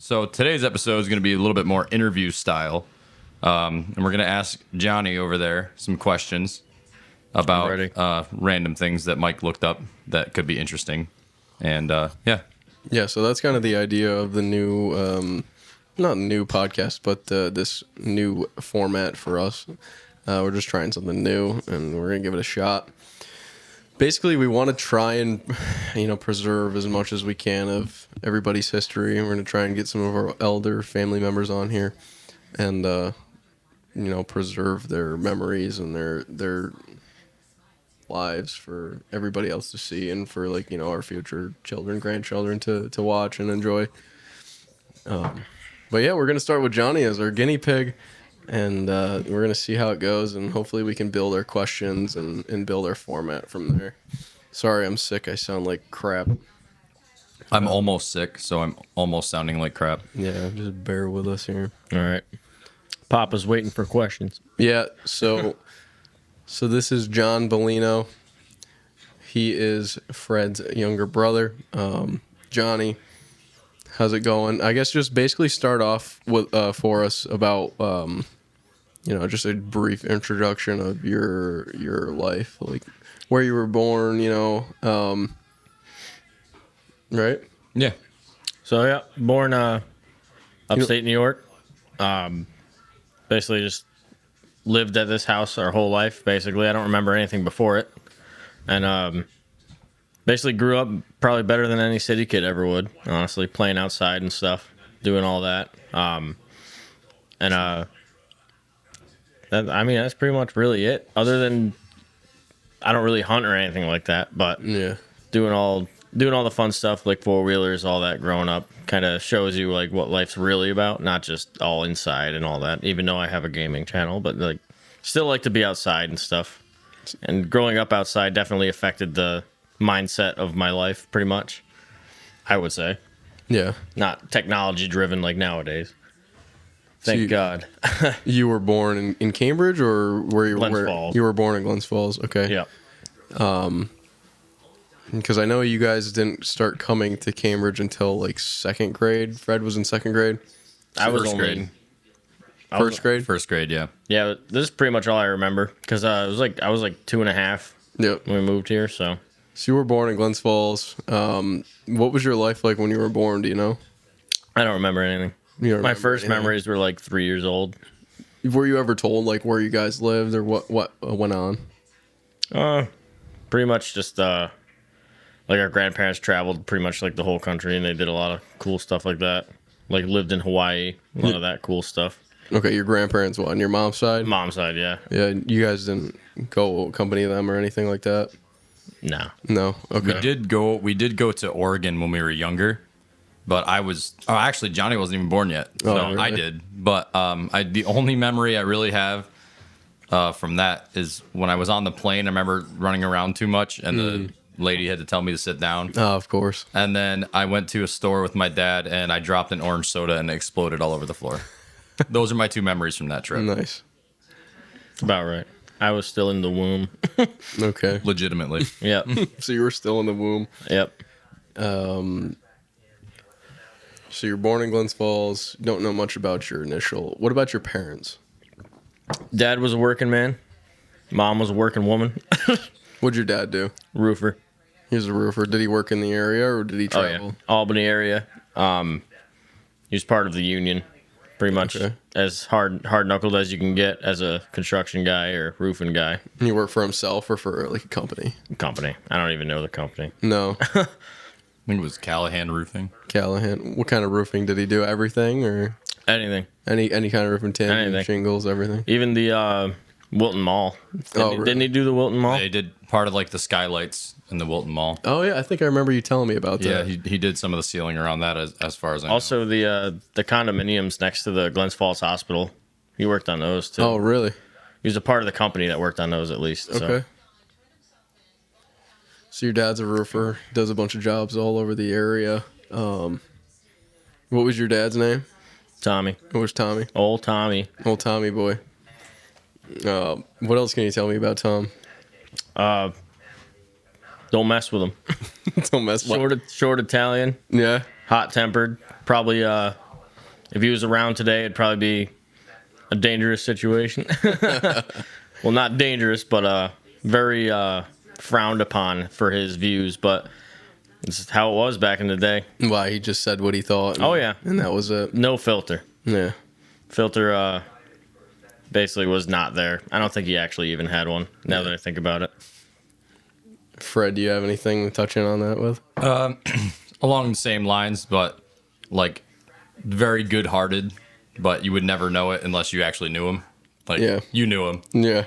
So today's episode is going to be a little bit more interview style. And we're going to ask Johnny over there some questions about random things that Mike looked up that could be interesting. And yeah. Yeah, so that's kind of the idea of the new, not new podcast, but this new format for us. We're just trying something new, and we're going to give it a shot. Basically, we want to try and, preserve as much as we can of everybody's history. And we're going to try and get some of our elder family members on here and, preserve their memories and their lives for everybody else to see and for, our future children, grandchildren to watch and enjoy. But yeah, we're going to start with Johnny as our guinea pig. And we're going to see how it goes, and hopefully we can build our questions and build our format from there. Sorry, I'm sick. I sound like crap. I'm almost sick, so I'm almost sounding like crap. Yeah, just bear with us here. All right. Papa's waiting for questions. Yeah, so this is John Bellino. He is Fred's younger brother. Johnny, how's it going? I guess just basically start off with for us about just a brief introduction of your life, like where you were born, right? Yeah. So, yeah, born upstate New York. Basically just lived at this house our whole life, basically. I don't remember anything before it. And basically grew up probably better than any city kid ever would, honestly, playing outside and stuff, doing all that. That's pretty much really it. Other than I don't really hunt or anything like that, but Yeah. doing all the fun stuff like four-wheelers, all that growing up kind of shows you like what life's really about, not just all inside and all that. Even though I have a gaming channel, but like still like to be outside and stuff. And growing up outside definitely affected the mindset of my life pretty much, I would say. Yeah. Not technology driven like nowadays. Thank God. You were born in Cambridge, or Glens Falls. You were born in Glens Falls? Okay. Yeah. Because I know you guys didn't start coming to Cambridge until like second grade. Fred was in second grade. I was First only grade. First grade. First grade, yeah. Yeah, this is pretty much all I remember because I was like 2.5 Yep. when we moved here. So So you were born in Glens Falls. What was your life like when you were born? Do you know? I don't remember anything. You don't My remember first anything? memories were like 3 years old. Were you ever told like where you guys lived or what went on? Pretty much just like our grandparents traveled pretty much like the whole country, and they did a lot of cool stuff like that. Like lived in Hawaii, a lot of that cool stuff. Okay, your grandparents, what, on your mom's side? Mom's side, yeah. Yeah, you guys didn't go accompany them or anything like that? No. No. Okay. We did go to Oregon when we were younger, but actually Johnny wasn't even born yet. So Oh, really? I did. But the only memory I really have from that is when I was on the plane. I remember running around too much, and the lady had to tell me to sit down. Oh, of course. And then I went to a store with my dad, and I dropped an orange soda, and it exploded all over the floor. Those are my two memories from that trip. Nice. That's about right. I was still in the womb. Okay. Legitimately. Yep. So you were still in the womb. Yep. So you're born in Glens Falls. Don't know much about your initial. What about your parents? Dad was a working man. Mom was a working woman. What'd your dad do? Roofer. He was a roofer. Did he work in the area or did he Oh, travel? yeah. Albany area. He was part of the union. Pretty much Okay. as hard-knuckled as you can get as a construction guy or roofing guy. And he worked for himself or for like a company? Company. I don't even know the company. No. I think it was Callahan Roofing. Callahan. What kind of roofing did he do? Everything or Anything. any kind of roofing? Tin, Anything. shingles, everything. Even the Wilton Mall. Didn't he do the Wilton Mall? They did part of like the skylights in the Wilton Mall. Oh yeah, I think I remember you telling me about Yeah, that. he did some of the ceiling around that as far as I know. Also, the condominiums next to the Glens Falls Hospital. He worked on those, too. Oh really? He was a part of the company that worked on those, at least. So. Okay. So your dad's a roofer, does a bunch of jobs all over the area. What was your dad's name? Tommy. It was Tommy. Old Tommy. Old Tommy boy. What else can you tell me about Tom? Don't mess with him. Don't mess with Short Italian, Yeah. hot-tempered, probably If he was around today, it'd probably be a dangerous situation. Well, not dangerous, but very frowned upon for his views. But it's how it was back in the day. Why, he just said what he thought. Oh, yeah. And that was it. No filter. Yeah. Filter basically was not there. I don't think he actually even had one, now that I think about it. Fred, do you have anything to touch in on that with? Along the same lines, but like very good-hearted, but you would never know it unless you actually knew him. Like you knew him. Yeah.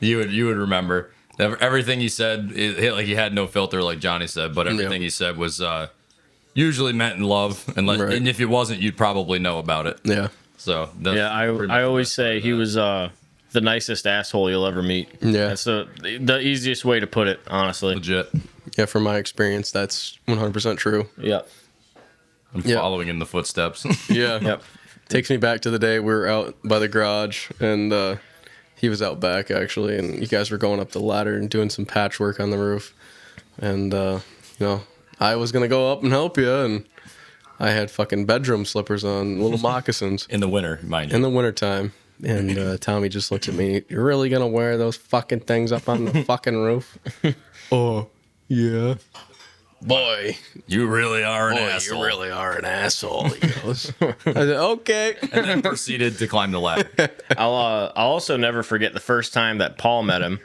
You would remember everything he said. Like he had no filter, like Johnny said, but everything he said was usually meant in love. And if it wasn't, you'd probably know about it. Yeah. So I always say he was the nicest asshole you'll ever meet. Yeah. That's the easiest way to put it, honestly. Legit. Yeah, from my experience, that's 100% true. Yeah. I'm following in the footsteps. Yeah. Yep. Takes me back to the day we were out by the garage, and he was out back, actually, and you guys were going up the ladder and doing some patchwork on the roof. And, I was going to go up and help you, and I had fucking bedroom slippers on, little moccasins. In the winter, mind you. In the wintertime. And Tommy just looks at me, "You're really going to wear those fucking things up on the fucking roof?" Oh, yeah. Boy, You really are an asshole. you really are an asshole. He goes. I said, okay. And then proceeded to climb the ladder. I'll also never forget the first time that Paul met him.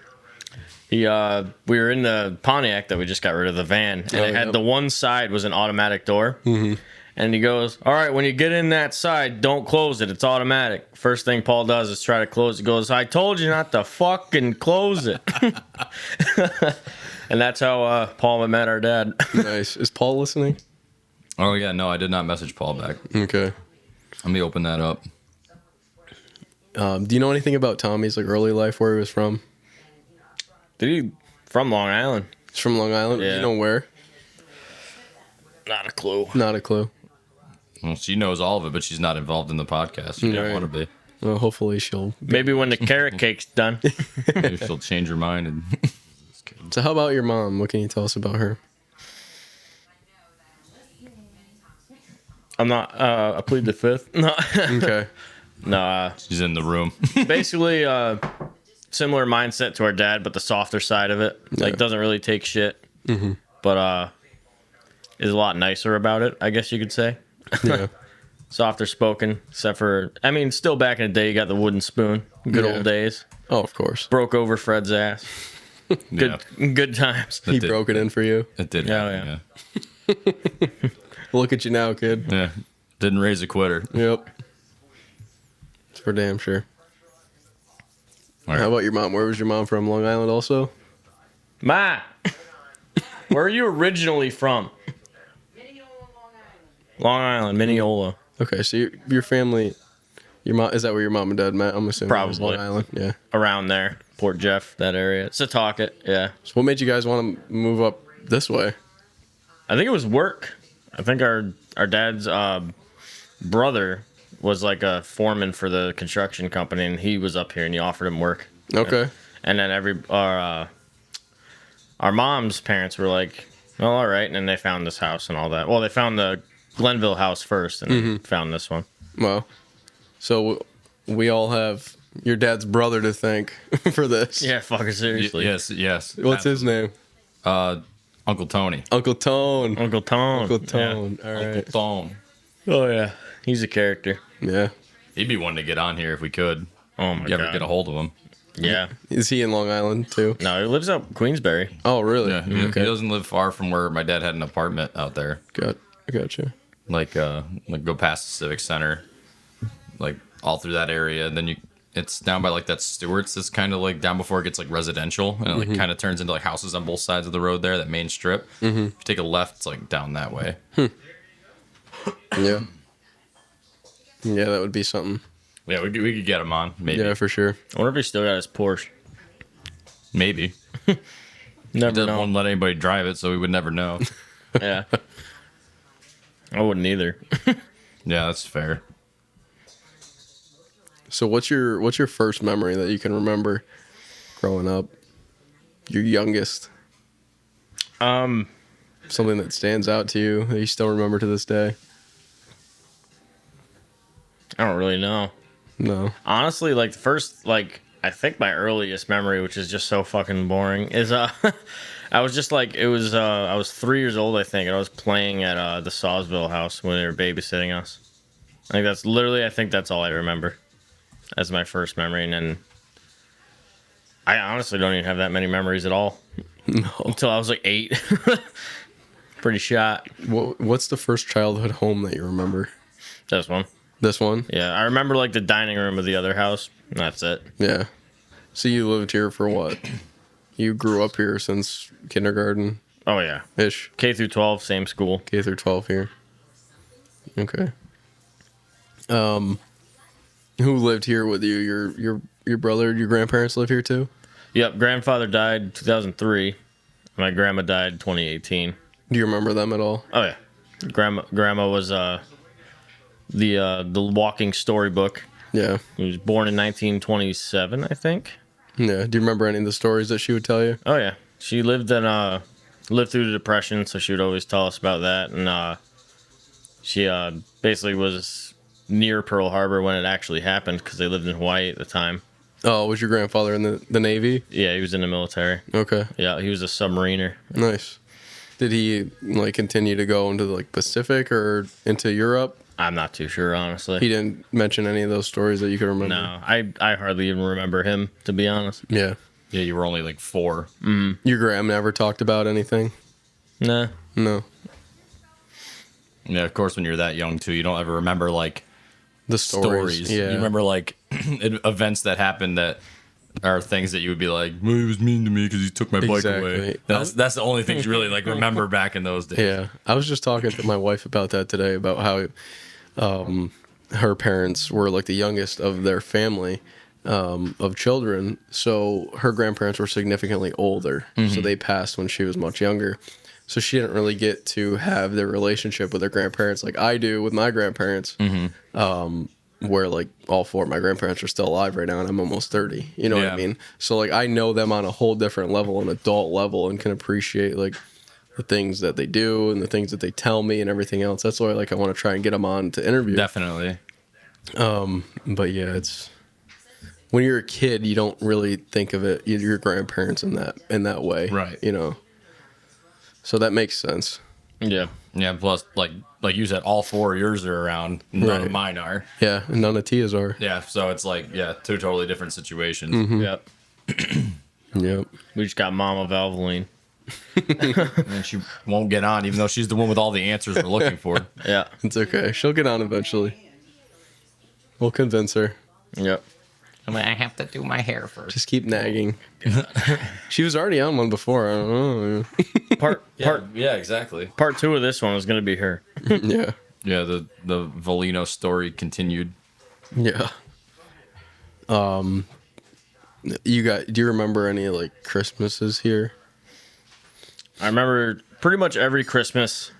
We were in the Pontiac that we just got rid of, the van, and it had the one side was an automatic door. Mm-hmm. And he goes, "All right, when you get in that side, don't close it. It's automatic." First thing Paul does is try to close it. He goes, "I told you not to fucking close it." And that's how Paul met our dad. Nice. Is Paul listening? Oh, yeah, no, I did not message Paul back. Okay. Let me open that up. Do you know anything about Tommy's early life, where he was from? Did he from Long Island? He's from Long Island. Yeah. Do you know where? Not a clue. Not a clue. Well, she knows all of it, but she's not involved in the podcast. She didn't Right. want to be. Well, hopefully she'll. Maybe when the carrot cake's done. Maybe she'll change her mind. And So how about your mom? What can you tell us about her? I'm not. I plead the fifth. No. Okay. No. she's in the room. Basically, similar mindset to our dad, but the softer side of it. Like, doesn't really take shit. Mm-hmm. But is a lot nicer about it, I guess you could say. Yeah. Softer spoken, except for, I mean, still back in the day, you got the wooden spoon. Good old days. Oh, of course. Broke over Fred's ass. Good times. He broke it in for you. It did. Yeah, Yeah. Look at you now, kid. Yeah. Didn't raise a quitter. Yep. It's for damn sure. All right. How about your mom? Where was your mom from? Long Island also? Ma, where are you originally from? Long Island, Mineola. Okay, so your family, your mom, is that where your mom and dad met? I'm assuming it was Probably. Long Island. Yeah. Around there. Port Jeff, that area. Setauket, yeah. So what made you guys want to move up this way? I think it was work. I think our dad's brother was like a foreman for the construction company, and he was up here, and he offered him work. Okay. And then our mom's parents were like, "Well, all right," and then they found this house and all that. Well, they found the Glenville house first, and then found this one. Well, so we all have your dad's brother to thank for this. Yeah, fucking seriously. Yes. What's his name? Uncle Tony. Uncle Tone. Uncle Tone. Uncle Tone. All Uncle right. Tone. Oh yeah, he's a character. Yeah. He'd be one to get on here if we could. Oh my You god. ever get a hold of him? Yeah. Is he in Long Island too? No, he lives out Queensbury. Oh, really? Yeah. He doesn't live far from where my dad had an apartment out there. Gotcha. Like go past the Civic Center, like all through that area, and then it's down by like that Stewart's. It's kind of like down before it gets like residential, and it like kind of turns into like houses on both sides of the road there. That main strip. If you take a left, it's like down that way. Yeah. Yeah, that would be something. Yeah, we could get him on. Maybe. Yeah, for sure. I wonder if he still got his Porsche. Maybe. Never Won't know. let anybody drive it, so we would never know. Yeah. I wouldn't either. Yeah, that's fair. So what's your first memory that you can remember growing up? Your youngest. Something that stands out to you that you still remember to this day. I don't really know. No. Honestly, like the first, like I think my earliest memory, which is just so fucking boring, is I was just like it was. I was 3 years old, I think, and I was playing at the Sawsville house when they were babysitting us. I think that's all I remember as my first memory, and then I honestly don't even have that many memories at all. No. Until I was like 8. Pretty shot. What's the first childhood home that you remember? This one. This one? Yeah, I remember like the dining room of the other house. And that's it. Yeah. So you lived here for what? You grew up here since kindergarten Oh yeah. ish. K through 12, same school. K through 12 here. Okay. Who lived here with you? Your brother, your grandparents live here too? Yep, grandfather died 2003. My grandma died 2018. Do you remember them at all? Oh yeah. Grandma was the walking storybook. Yeah. He was born in 1927, I think. Yeah. Do you remember any of the stories that she would tell you? Oh yeah. She lived through the Depression, so she would always tell us about that. And she basically was near Pearl Harbor when it actually happened because they lived in Hawaii at the time. Oh, was your grandfather in the Navy? Yeah, he was in the military. Okay. Yeah, he was a submariner. Nice. Did he like continue to go into the like Pacific or into Europe? I'm not too sure, honestly. He didn't mention any of those stories that you could remember. No, I hardly even remember him, to be honest. Yeah. Yeah, you were only like 4. Your gram never talked about anything? Nah. No. Yeah, of course, when you're that young too, you don't ever remember like The stories. stories. Yeah. You remember like events that happened that are things that you would be like, well, he was mean to me because he took my bike away. Exactly. That's the only things you really like remember back in those days. Yeah. I was just talking to my wife about that today, about how her parents were like the youngest of their family of children. So her grandparents were significantly older. So they passed when she was much younger. So she didn't really get to have their relationship with her grandparents like I do with my grandparents. Where like all 4 of my grandparents are still alive right now and I'm almost 30. You know what I Yeah. mean? So like I know them on a whole different level, an adult level, and can appreciate like the things that they do and the things that they tell me and everything else. That's why like I want to try and get them on to interview. Definitely. But yeah, it's when you're a kid, you don't really think of it your grandparents in that way. Right. You know. So that makes sense. Yeah. Yeah. Plus, like you said, all 4 of yours are around. None Right. of mine are. Yeah, and none of Tia's are. Yeah. So it's like 2 totally different situations. Yep. Yep. We just got Mama Valvoline. And she won't get on, even though she's the one with all the answers we're looking for. Yeah. It's okay. She'll get on eventually. We'll convince her. Yep. I'm like, I have to do my hair first. Just keep nagging. She was already on one before. I don't know. Yeah, exactly. Part 2 of this one was gonna be her. Yeah. Yeah, the Volino story continued. Yeah. Do you remember any like Christmases here? I remember pretty much every Christmas,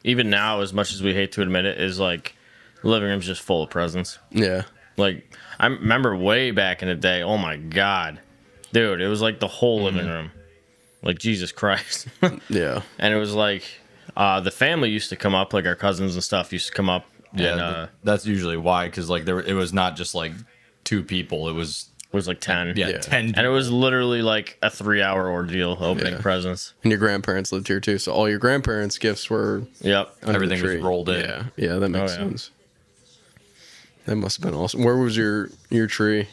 even now, as much as we hate to admit it, is like the living room's just full of presents. Yeah. Like I remember way back in the day. Oh my god, dude, it was like the whole living room. Like Jesus Christ. Yeah. And it was like the family used to come up, like our cousins and stuff used to come up. Yeah, And, that's usually why, because like it was not just like 2 people. It was like 10. yeah. 10 people. And it was literally like a 3-hour ordeal opening Yeah. presents. And your grandparents lived here too, so all your grandparents' gifts were Yep. under the Everything was tree. rolled in. Yeah. Yeah, that makes yeah. sense. That must have been awesome. Where was your tree?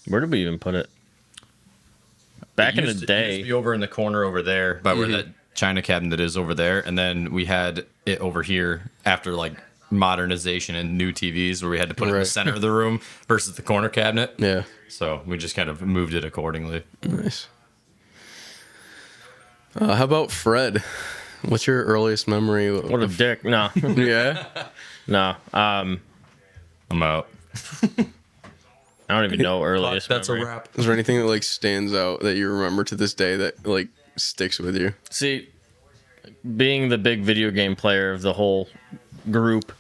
Where did we even put it? Back in the It used to day. be over in the corner over there by where that China cabinet is over there, and then we had it over here after like modernization and new TVs where we had to put it in the Right. center of the room versus the corner cabinet. Yeah. So we just kind of moved it accordingly. Nice. How about Fred? What's your earliest memory? What a dick. No. Yeah. No. I'm out. I don't even know earliest memory. wrap. Is there anything that like stands out that you remember to this day that like sticks with you? See, being the big video game player of the whole group,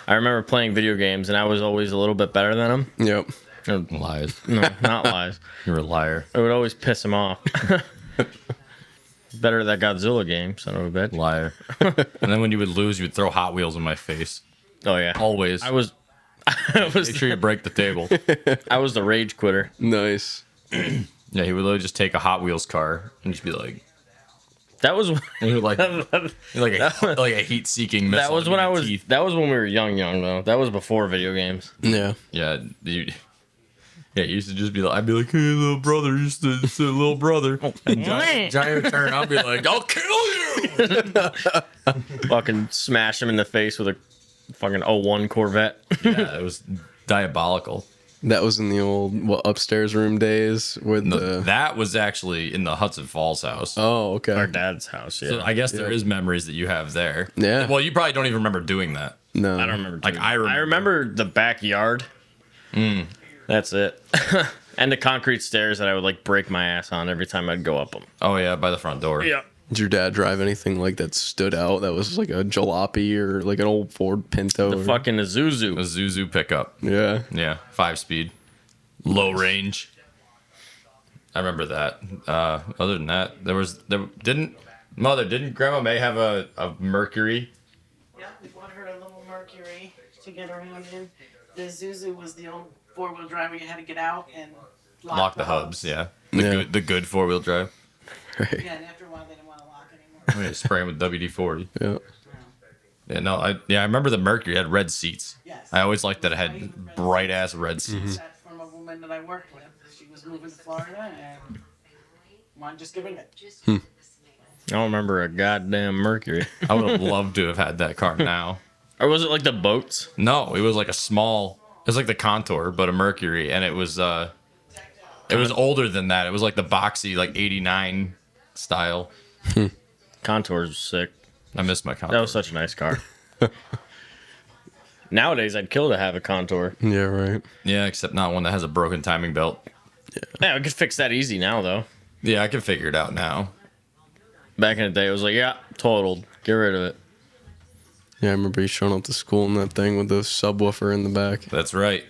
I remember playing video games, and I was always a little bit better than them. Yep. Lies. No, not lies. You're a liar. It would always piss him off. Better that Godzilla game, son of a bitch. Liar. And then when you would lose, you would throw Hot Wheels in my face. Oh yeah. Always. Make sure you break the table. I was the rage quitter. Nice. Yeah, he would literally just take a Hot Wheels car and just be like, That was like a heat-seeking missile. that was when in I your was teeth. that was when we were young though. That was before video games. Yeah. Yeah, you used to just be like, I'd be like, hey, little brother, just a little brother. And Giant would turn, I'll be like, I'll kill you. Fucking smash him in the face with a fucking '01 Corvette. Yeah, it was diabolical. That was in the old upstairs room days with the. That was actually in the Hudson Falls house. Oh, okay. Our dad's house. Yeah, So I guess there is memories that you have there. Yeah. Well, you probably don't even remember doing that. No. I don't remember. Like, I remember. I remember the backyard. That's it. And the concrete stairs that I would like break my ass on every time I'd go up them. Oh, yeah, by the front door. Yeah. Did your dad drive anything like that stood out? That was like a jalopy or like an old Ford Pinto? The fucking Isuzu. A Zuzu pickup. Yeah. Yeah, 5-speed. Low range. I remember that. Other than that, didn't Grandma May have a Mercury? Yeah, we bought her a little Mercury to get around in. The Zuzu was the old four-wheel drive where you had to get out and Lock the hubs, yeah. Yeah. The good 4-wheel drive. Right. Yeah, and after a while they didn't want to lock anymore. I'm gonna spray them with WD-40. Yeah. Yeah, no, I remember the Mercury had red seats. Yes. I always liked that it had bright ass red seats. That from a woman that I worked with. She was moving to Florida and wanted just giving it. I don't remember a goddamn Mercury. I would have loved to have had that car now. Or was it like the boats? No, it was like it was like the Contour, but a Mercury, and it was older than that. It was like the boxy, like 89 style. Contours was sick. I missed my Contour. That was such a nice car. Nowadays, I'd kill to have a Contour. Yeah, right. Yeah, except not one that has a broken timing belt. Yeah, I could fix that easy now, though. Yeah, I can figure it out now. Back in the day, it was like, yeah, totaled. Get rid of it. Yeah, I remember you showing up to school in that thing with the subwoofer in the back. That's right.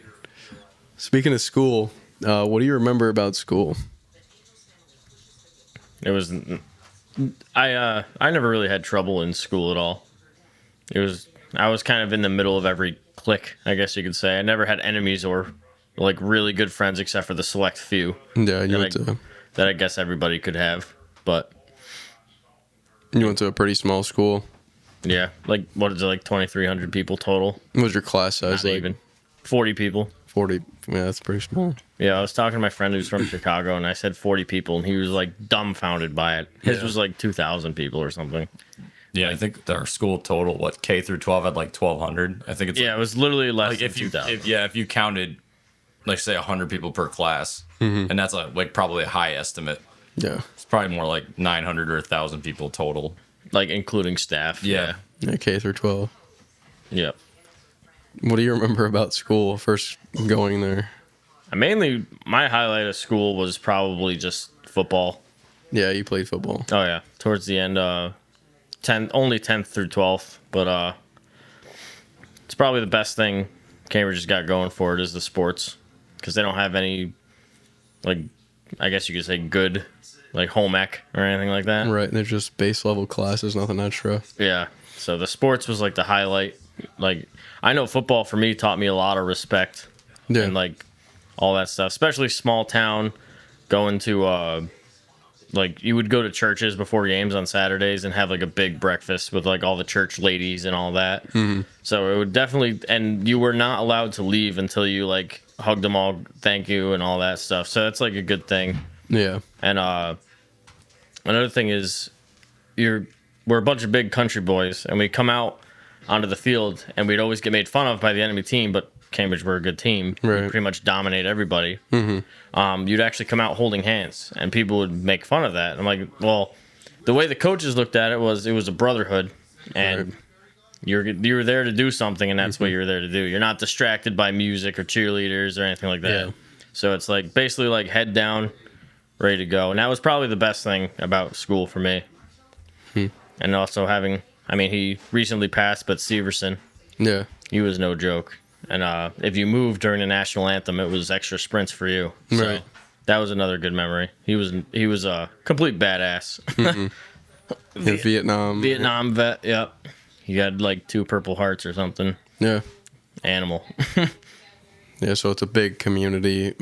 Speaking of school, what do you remember about school? It was, I never really had trouble in school at all. I was kind of in the middle of every clique, I guess you could say. I never had enemies or like really good friends except for the select few Yeah, you went that I guess everybody could have. But to a pretty small school. yeah, like what is it, like 2,300 people total? What was your class size? Not Like even 40 people. 40. Yeah, that's pretty small. Yeah, I was talking to my friend who's from Chicago, and I said 40 people, and he was like dumbfounded by it. His was like 2,000 people or something. Yeah, I think our school total, K through 12 had like 1,200. I think it's Yeah, it was literally less like than if you 2,000. if you counted, like say 100 people per class, and that's like probably a high estimate. Yeah. It's probably more like 900 or 1,000 people total. Like including staff. Yeah. Yeah, K through 12. Yeah. What do you remember about school first going there? Mainly, my highlight of school was probably just football. Yeah, you played football. Oh yeah, towards the end, only 10th through 12th, but it's probably the best thing Cambridge has got going for it is the sports, because they don't have any, like, I guess you could say good, like home ec or anything like that. Right, they're just base level classes, nothing extra. Yeah, so the sports was like the highlight. Like, I know football for me taught me a lot of respect Yeah. and like all that stuff, especially small town, going to like you would go to churches before games on Saturdays and have like a big breakfast with like all the church ladies and all that. Mm-hmm. So it would definitely, and you were not allowed to leave until you like hugged them all, thank you and all that stuff. So that's like a good thing. Yeah. And another thing is we're a bunch of big country boys, and we come out onto the field, and we'd always get made fun of by the enemy team, but Cambridge were a good team. Right. We'd pretty much dominate everybody. Mm-hmm. You'd actually come out holding hands, and people would make fun of that. I'm like, well, the way the coaches looked at it was a brotherhood, and Right. you were there to do something, and that's what you were there to do. You're not distracted by music or cheerleaders or anything like that. Yeah. So it's like basically like head down, ready to go. And that was probably the best thing about school for me. And also having, he recently passed, but Severson, Yeah. he was no joke. And if you moved during the national anthem, it was extra sprints for you. So Right. that was another good memory. He was a complete badass. In Vietnam. Vietnam vet, yep. He had like 2 Purple Hearts or something. Yeah. animal. Yeah, so it's a big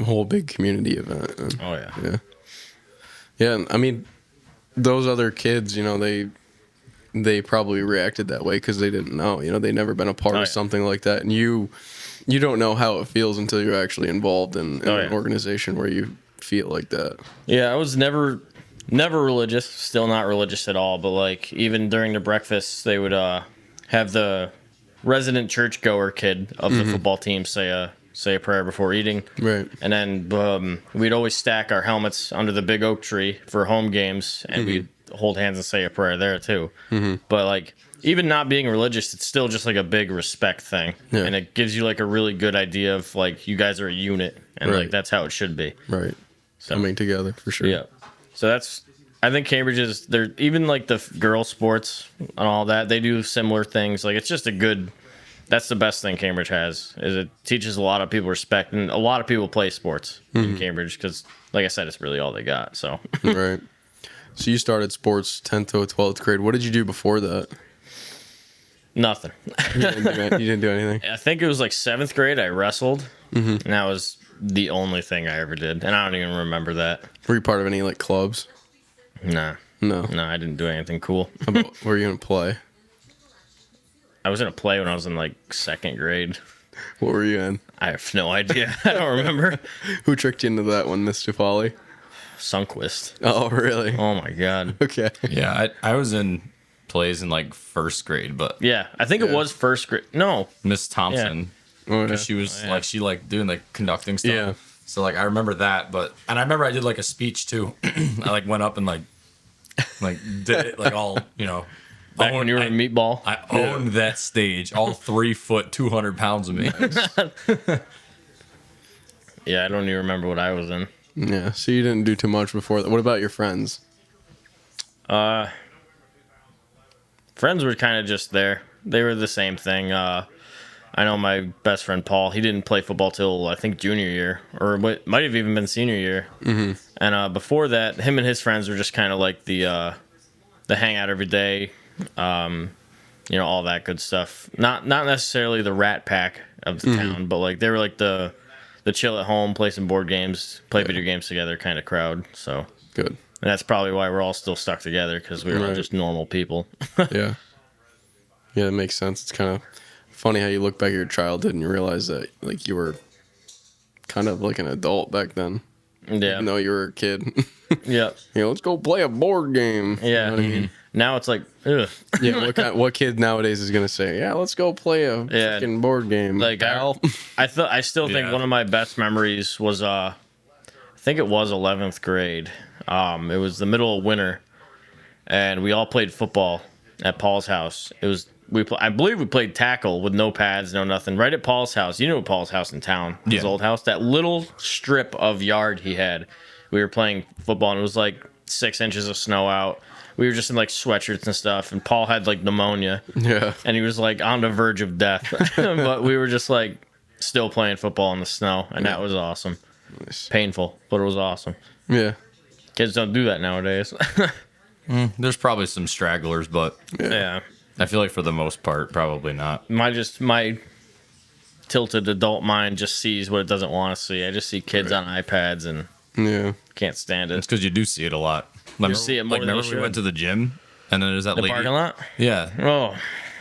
whole big community event. Oh yeah. Yeah. Yeah, and I mean, those other kids, they probably reacted that way because they didn't know. They'd never been a part of something like that, and you don't know how it feels until you're actually involved in an organization where you feel like that. Yeah, I was never religious, still not religious at all. But like even during the breakfasts, they would have the resident churchgoer kid of the football team say a prayer before eating. Right. And then we'd always stack our helmets under the big oak tree for home games, and we'd hold hands and say a prayer there too. But like even not being religious, it's still just like a big respect thing, and it gives you like a really good idea of like you guys are a unit, and like that's how it should be. Right. So, coming together for sure. Yeah. So I think Cambridge is they're even like the girl sports and all that. They do similar things. Like it's just that's the best thing Cambridge has is it teaches a lot of people respect, and a lot of people play sports in Cambridge because, like I said, it's really all they got. So right. So you started sports 10th to 12th grade. What did you do before that? nothing. You didn't do anything? I think it was like 7th grade. I wrestled, and that was the only thing I ever did, and I don't even remember that. Were you part of any like clubs? Nah. No. No, I didn't do anything cool. Where were you gonna play? I was in a play when I was in like 2nd grade. What were you in? I have no idea. I don't remember. Who tricked you into that one, Mr. Folly? Sunquist. Oh, really? Oh my god. Okay. Yeah, I was in plays in like 1st grade, but Yeah, I think it was 1st grade. No. Miss Thompson, Oh, yeah. because she was like doing the conducting stuff. Yeah. So like I remember that, and I remember I did like a speech too. I like went up and like did it like all Back when you were a meatball. I owned that stage, all 3 foot, 200 pounds of me. Yeah, I don't even remember what I was in. Yeah. So you didn't do too much before that. What about your friends? Friends were kind of just there. They were the same thing. I know my best friend Paul. He didn't play football till I think junior year, or what might have even been senior year. Mm-hmm. And before that, him and his friends were just kind of like the hangout every day, all that good stuff. Not necessarily the rat pack of the town, but like they were like the chill at home, play some board games, play video games together kind of crowd. So Good. and that's probably why we're all still stuck together because we were all just normal people. Yeah. Yeah, it makes sense. It's kind of funny how you look back at your childhood and you realize that like you were kind of like an adult back then. Yeah. Even though you were a kid. Yeah. Let's go play a board game. Yeah. You know what I mean? Now it's like, ugh. Yeah, what kid nowadays is gonna say, "Yeah, let's go play a freaking board game"? Like pal. I still think one of my best memories was I think it was 11th grade. It was the middle of winter, and we all played football at Paul's house. I believe we played tackle with no pads, no nothing. Right at Paul's house. You know Paul's house in town, his old house. That little strip of yard he had. We were playing football, and it was like 6 inches of snow out. We were just in like sweatshirts and stuff, and Paul had like pneumonia. Yeah. And he was like on the verge of death. But we were just like still playing football in the snow, and that was awesome. Nice. Painful, but it was awesome. Yeah. Kids don't do that nowadays. There's probably some stragglers, but Yeah. I feel like for the most part, probably not. My tilted adult mind just sees what it doesn't want to see. I just see kids on iPads and Yeah. can't stand It's it. because you do see it a lot. Remember, see it more than remember you we went should. to the gym, and then there's that The lady. parking lot? Yeah, Oh,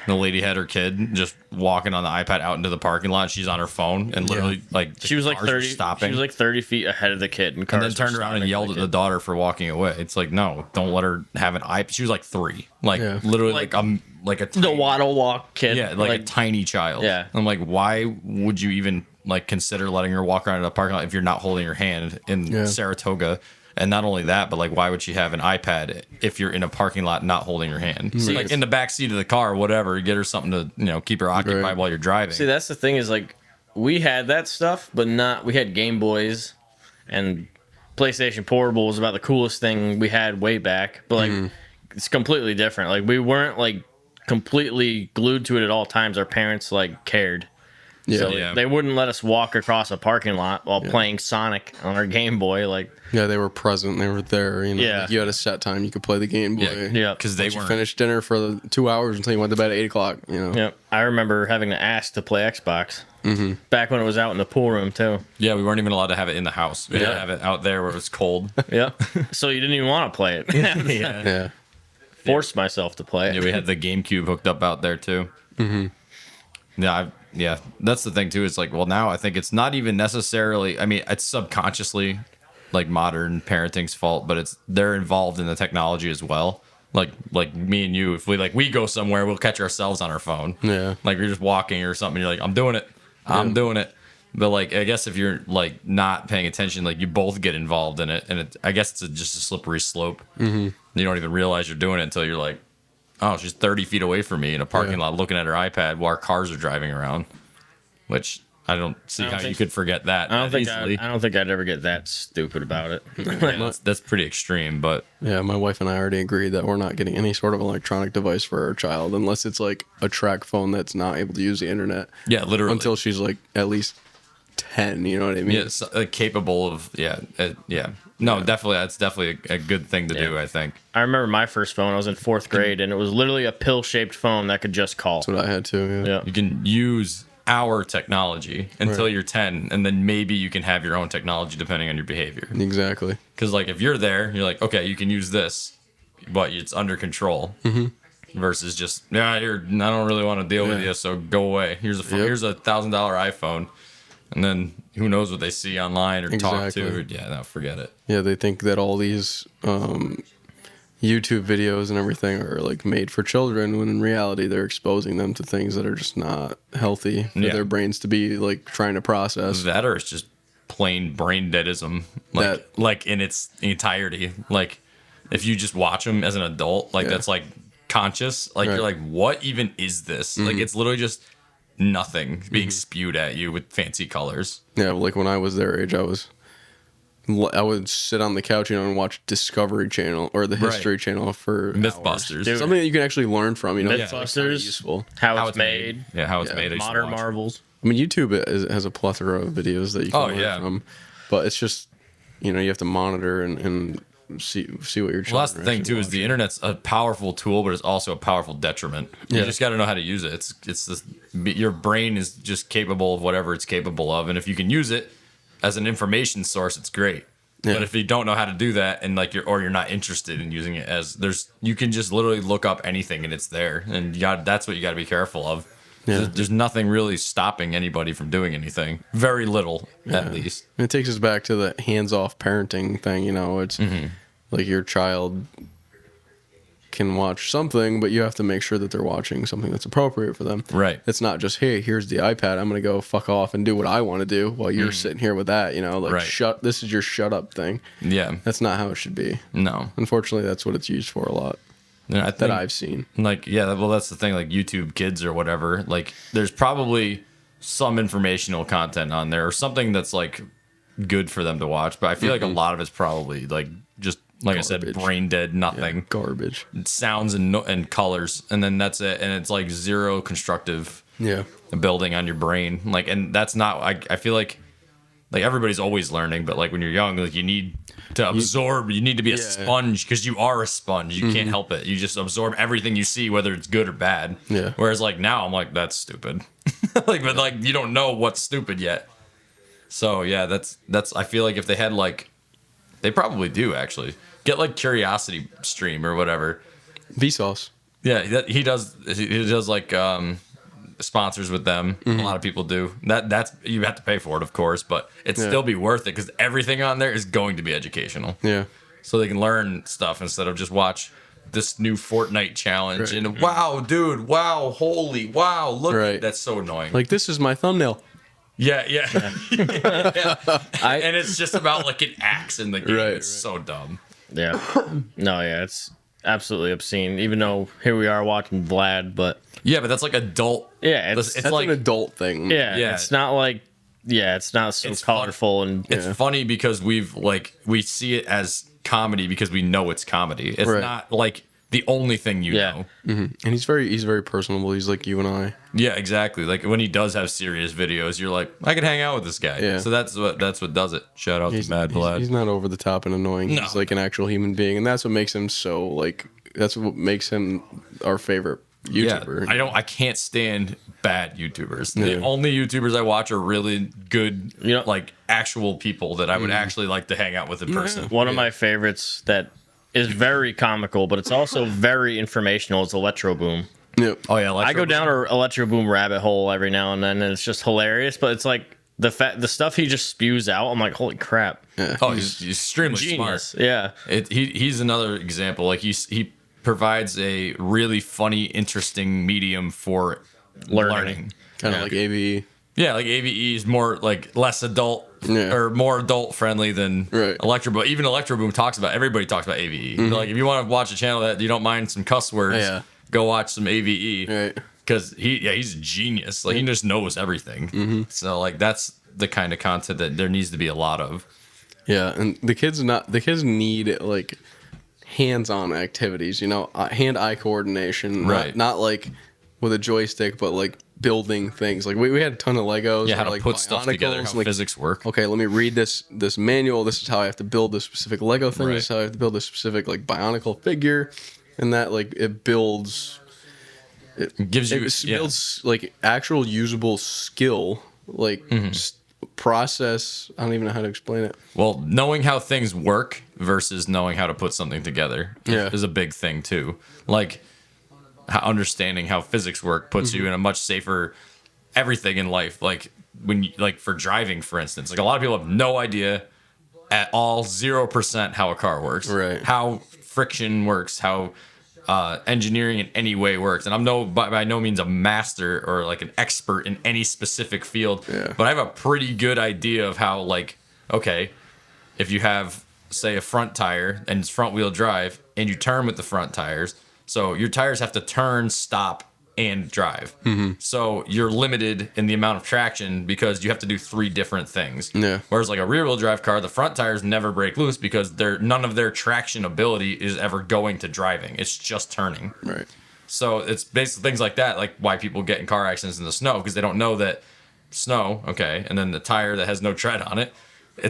the lady had her kid just walking on the iPad out into the parking lot. She's on her phone and literally like she was like cars were 30. stopping. She was like 30 feet ahead of the kid, and and then turned around and yelled at the daughter for walking away. It's like, no, don't let her have an iPad. She was like 3, literally like a the tiny, waddle walk kid. yeah, like a tiny child. Yeah. I'm like, why would you even like consider letting her walk around in the parking lot if you're not holding her hand in Saratoga? And not only that, but like, why would she have an iPad if you're in a parking lot not holding her hand? See, like in the back seat of the car, or whatever, get her something to keep her occupied while you're driving. See, that's the thing is like we had that stuff, but we had Game Boys and PlayStation Portable was about the coolest thing we had way back. But like it's completely different. Like we weren't like completely glued to it at all times. Our parents like cared. Yeah. So Yeah. they wouldn't let us walk across a parking lot while playing Sonic on our Game Boy. Like, Yeah, they were present. They were there. You know, Yeah. like you had a set time you could play the Game Boy. yeah. because they Once you weren't. finished dinner for the 2 hours until you went to bed at 8 o'clock. You know. Yeah, I remember having to ask to play Xbox. Mm-hmm. Back when it was out in the pool room too. Yeah, we weren't even allowed to have it in the house. We had to Yeah. have it out there where it was cold. Yeah, so you didn't even want to play it. yeah. Yeah. Forced myself to play it. Yeah, we had the GameCube hooked up out there too. Yeah, that's the thing too. It's like, well, now I think it's not even necessarily. I mean, it's subconsciously like modern parenting's fault, but they're involved in the technology as well. Like me and you, if we go somewhere, we'll catch ourselves on our phone. Yeah. Like you're just walking or something, you're like, I'm doing it. But like, I guess if you're like not paying attention, like you both get involved in it, and I guess it's just a slippery slope. Mm-hmm. You don't even realize you're doing it until you're like, oh, she's 30 feet away from me in a parking lot looking at her iPad while our cars are driving around. Which I don't see how you could forget that. I don't think easily. I don't think I'd ever get that stupid about it. That's pretty extreme, but Yeah, my wife and I already agreed that we're not getting any sort of electronic device for our child unless it's like a track phone that's not able to use the internet. yeah, literally. Until she's like at least 10, you know what I mean? Yeah, it's, capable of No, definitely, that's definitely a good thing to do. I think. I remember my first phone. I was in 4th grade, and it was literally a pill-shaped phone that could just call. That's what I had too. Yeah. You can use our technology until Right. you're 10, and then maybe you can have your own technology depending on your behavior. Exactly. Because like if you're there, you're like, okay, you can use this, but it's under control. Mm-hmm. Versus just I don't really want to deal with you, so go away. Here's here's $1,000 iPhone, and then who knows what they see online or talk Exactly. to. Yeah, no, forget it. Yeah, they think that all these YouTube videos and everything are like made for children when in reality they're exposing them to things that are just not healthy for Yeah. their brains to be like trying to process. That or it's just plain brain deadism, like in its entirety. Like if you just watch them as an adult, like that's like conscious. Like Right. you're like, what even is this? Like it's literally just nothing being spewed at you with fancy colors. Yeah, like when I was their age, I would sit on the couch, and watch Discovery Channel or the History Channel for Mythbusters. Dude. something that you can actually learn from. You know, Yeah. it's like kinda Mythbusters, useful. how it's made, Yeah, how it's made. I used to modern watch. marvels. I mean, YouTube has a plethora of videos that you can learn from, but it's just you have to monitor and see what your children. Well, that's the are thing actually too. Is the watching. internet's a powerful tool, but it's also a powerful detriment. You Yeah. just got to know how to use it. It's this. Your brain is just capable of whatever it's capable of, and if you can use it as an information source, it's great. Yeah. But if you don't know how to do that, and like you're not interested in using it as you can just literally look up anything and it's there, and that's what you got to be careful of. Yeah. There's nothing really stopping anybody from doing anything. Very little, at least. And it takes us back to the hands-off parenting thing. It's like your child can watch something, but you have to make sure that they're watching something that's appropriate for them. Right. It's not just, hey, here's the iPad. I'm gonna go fuck off and do what I want to do while you're sitting here with that. Like Right. this is your shut up thing. Yeah. That's not how it should be. No. Unfortunately, that's what it's used for a lot And I think, that I've seen. Like, yeah, well, that's the thing. Like YouTube Kids or whatever. Like, there's probably some informational content on there or something that's like good for them to watch. But I feel like a lot of it's probably like just like I said, Garbage. brain dead, nothing. Garbage. Sounds and colors, and then that's it. And it's like zero constructive Yeah. building on your brain. Like, and that's not. I feel like everybody's always learning, but like when you're young, like you need to absorb. You need to be a sponge because you are a sponge. You can't help it. You just absorb everything you see, whether it's good or bad. Yeah. Whereas like now, I'm like that's stupid. But like you don't know what's stupid yet. So yeah, that's. I feel like if they had like, they probably do actually get like Curiosity Stream or whatever. Vsauce. Yeah, he does. He does like sponsors with them. A lot of people do. That's you have to pay for it, of course, but it'd still be worth it because everything on there is going to be educational. Yeah. So they can learn stuff instead of just watch this new Fortnite challenge Right. and wow, dude, wow, holy, wow, look, Right. that's so annoying. Like this is my thumbnail. yeah. Yeah. I- And it's just about like an axe in the game. Right, It's so dumb. Yeah. No, yeah, it's absolutely obscene. Even though here we are watching Vlad, but Yeah, but that's like adult. yeah, It's That's like an adult thing. yeah, it's not like it's not so It's fun. colorful and It's funny because we see it as comedy because we know it's comedy. It's Right. not like the only thing you know. And he's very personable. He's like you and I. Yeah, exactly. Like when he does have serious videos, you're like, I could hang out with this guy. Yeah. So that's what does it. Shout out to Mad Vlad. He's not over the top and annoying. No. He's like an actual human being, and that's what makes him so like. That's what makes him our favorite YouTuber. Yeah, I can't stand bad YouTubers. The Yeah. only YouTubers I watch are really good, You know- like actual people that I would actually like to hang out with in person. One of my favorites that is very comical, but it's also very informational is Electro Boom. Yep. Oh yeah, I go down a Electro Boom rabbit hole every now and then, and it's just hilarious. But it's like the stuff he just spews out. I'm like, holy crap, Yeah. Oh, he's extremely genius! smart. Yeah, He's another example. Like he provides a really funny, interesting medium for learning. Kind of like AVE. Yeah, like AVE is more like less adult Yeah. or more adult friendly than Right. Electro Boom. Even Electro Boom everybody talks about AVE. Like if you want to watch a channel that you don't mind some cuss words, Yeah. go watch some AVE. Right. Because he's a genius. Like he just knows everything. So like that's the kind of content that there needs to be a lot of. Yeah, and the kids need like hands-on activities, hand-eye coordination, Right. Not like with a joystick, but like building things. Like we had a ton of Legos. Yeah, how or, to like put stuff together, Bionicles, how like, physics work. Okay, let me read this manual. This is how I have to build this specific Lego thing. Right. This is how I have to build this specific like Bionicle figure, and that like it builds. Gives you It builds like actual usable skill, like process. I don't even know how to explain it. Well, knowing how things work versus knowing how to put something together Yeah. is a big thing too. Like understanding how physics work puts you in a much safer everything in life. Like when you, like for driving, for instance, like a lot of people have no idea at all, 0% how a car works, Right. how friction works, how engineering in any way works. And I'm by no means a master or like an expert in any specific field, Yeah. but I have a pretty good idea of how, like, okay, if you have, say, a front tire and it's front wheel drive and you turn with the front tires, so your tires have to turn, stop, and drive. So you're limited in the amount of traction because you have to do 3 different things. Yeah. Whereas like a rear wheel drive car, the front tires never break loose because none of their traction ability is ever going to driving. It's just turning. Right. So it's basically things like that, like why people get in car accidents in the snow, because they don't know that snow, okay, and then the tire that has no tread on it,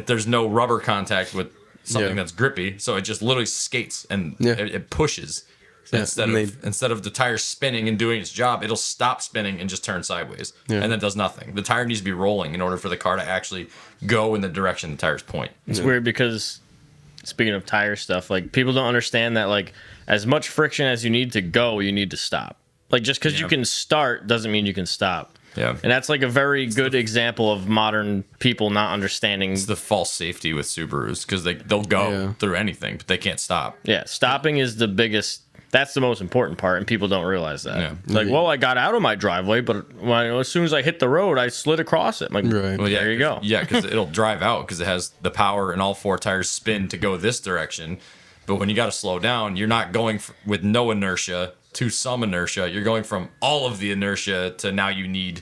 there's no rubber contact with something Yeah. that's grippy, so it just literally skates and Yeah. it pushes. Yeah, Instead of the tire spinning and doing its job, it'll stop spinning and just turn sideways, Yeah. and then does nothing. The tire needs to be rolling in order for the car to actually go in the direction the tires point. it's weird because speaking of tire stuff, like people don't understand that like as much friction as you need to go, you need to stop. Like just because you can start doesn't mean you can stop. Yeah. And that's like a very good example of modern people not understanding. It's the false safety with Subarus because they'll go Yeah. through anything, but they can't stop. Yeah, stopping is the biggest. That's the most important part, and people don't realize that. Yeah. Like, well, I got out of my driveway, but as soon as I hit the road, I slid across it. I'm like, Right. Well, there you go. Yeah, because it'll drive out because it has the power and all 4 tires spin to go this direction. But when you got to slow down, you're not going with no inertia to some inertia. You're going from all of the inertia to now you need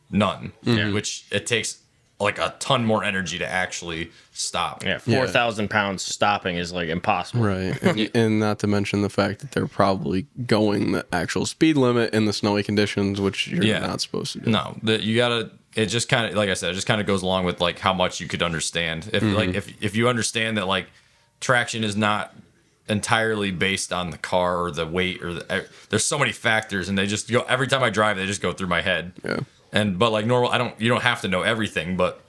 none, which it takes like a ton more energy to actually stop. Yeah, 4,000 pounds stopping is like impossible. Right. And not to mention the fact that they're probably going the actual speed limit in the snowy conditions, which you're not supposed to do. No, you gotta. It just kind of, like I said, it just kind of goes along with like how much you could understand. If like if you understand that like traction is not entirely based on the car or the weight or there's so many factors, and they just go every time I drive, they just go through my head. Yeah. But like normal, you don't have to know everything, but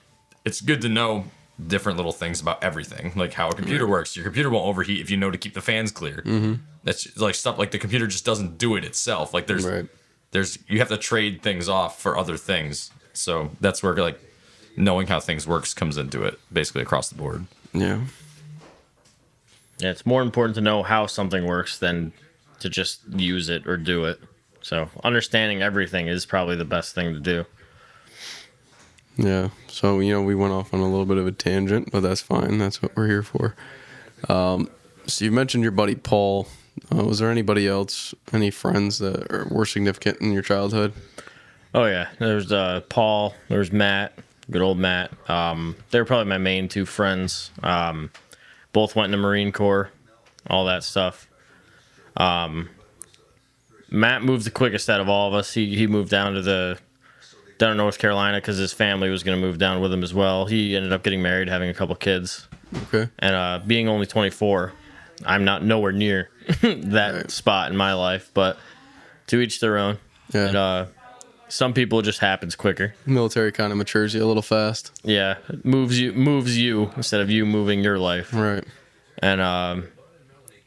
it's good to know different little things about everything, like how a computer works. Your computer won't overheat if you know to keep the fans clear. That's like stuff like the computer just doesn't do it itself. Like there's you have to trade things off for other things. So that's where like knowing how things works comes into it, basically across the board. Yeah. Yeah, it's more important to know how something works than to just use it or do it. So understanding everything is probably the best thing to do. Yeah. So, we went off on a little bit of a tangent, but that's fine. That's what we're here for. So you mentioned your buddy Paul. Was there anybody else, any friends that were significant in your childhood? Oh yeah, there's Paul, there's Matt, good old Matt. They're probably my main 2 friends. Both went in the Marine Corps, all that stuff. Matt moved the quickest out of all of us. He moved down to North Carolina because his family was going to move down with him as well. He ended up getting married, having a couple kids. Okay. And being only 24, I'm not nowhere near that spot in my life, but to each their own. Yeah. And, some people it just happens quicker. Military kind of matures you a little fast. Yeah, it moves you instead of you moving your life. Right. And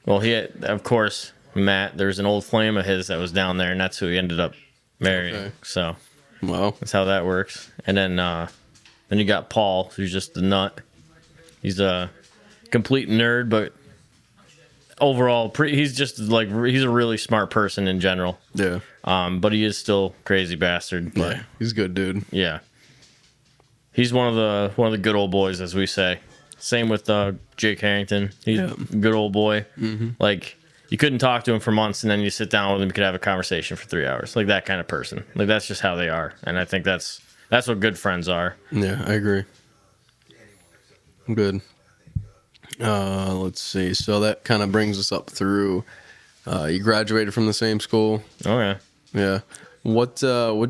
well, of course, Matt. There's an old flame of his that was down there, and that's who he ended up marrying. Okay. So Wow. that's how that works. And then you got Paul, who's just a nut. He's a complete nerd, but overall, he's just like he's a really smart person in general. Yeah. But he is still crazy bastard. But Yeah. He's a good dude. yeah, he's one of the good old boys, as we say. Same with Jake Harrington. He's a good old boy. Mm-hmm. Like, you couldn't talk to him for months, and then you sit down with him, you could have a conversation for 3 hours. Like, that kind of person. Like, that's just how they are. And I think that's what good friends are. Yeah, I agree. Good. Let's see. So that kind of brings us up through. You graduated from the same school. Oh, yeah. Yeah. What'd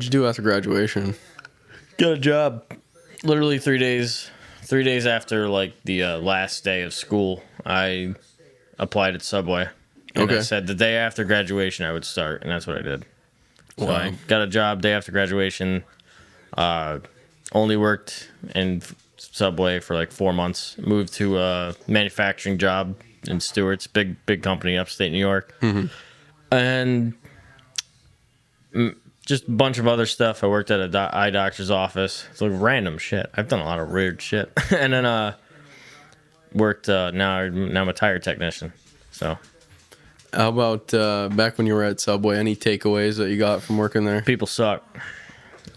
you do after graduation? Got a job. Literally 3 days. 3 days after, like, the last day of school, I applied at Subway. And I said the day after graduation I would start, and that's what I did. So Wow. I got a job day after graduation. Only worked in Subway for like 4 months. Moved to a manufacturing job in Stewart's, big company, upstate New York. Mm-hmm. And just a bunch of other stuff. I worked at a eye doctor's office. It's like random shit. I've done a lot of weird shit. And then worked, now I'm a tire technician. So How about back when you were at Subway? Any takeaways that you got from working there? people suck.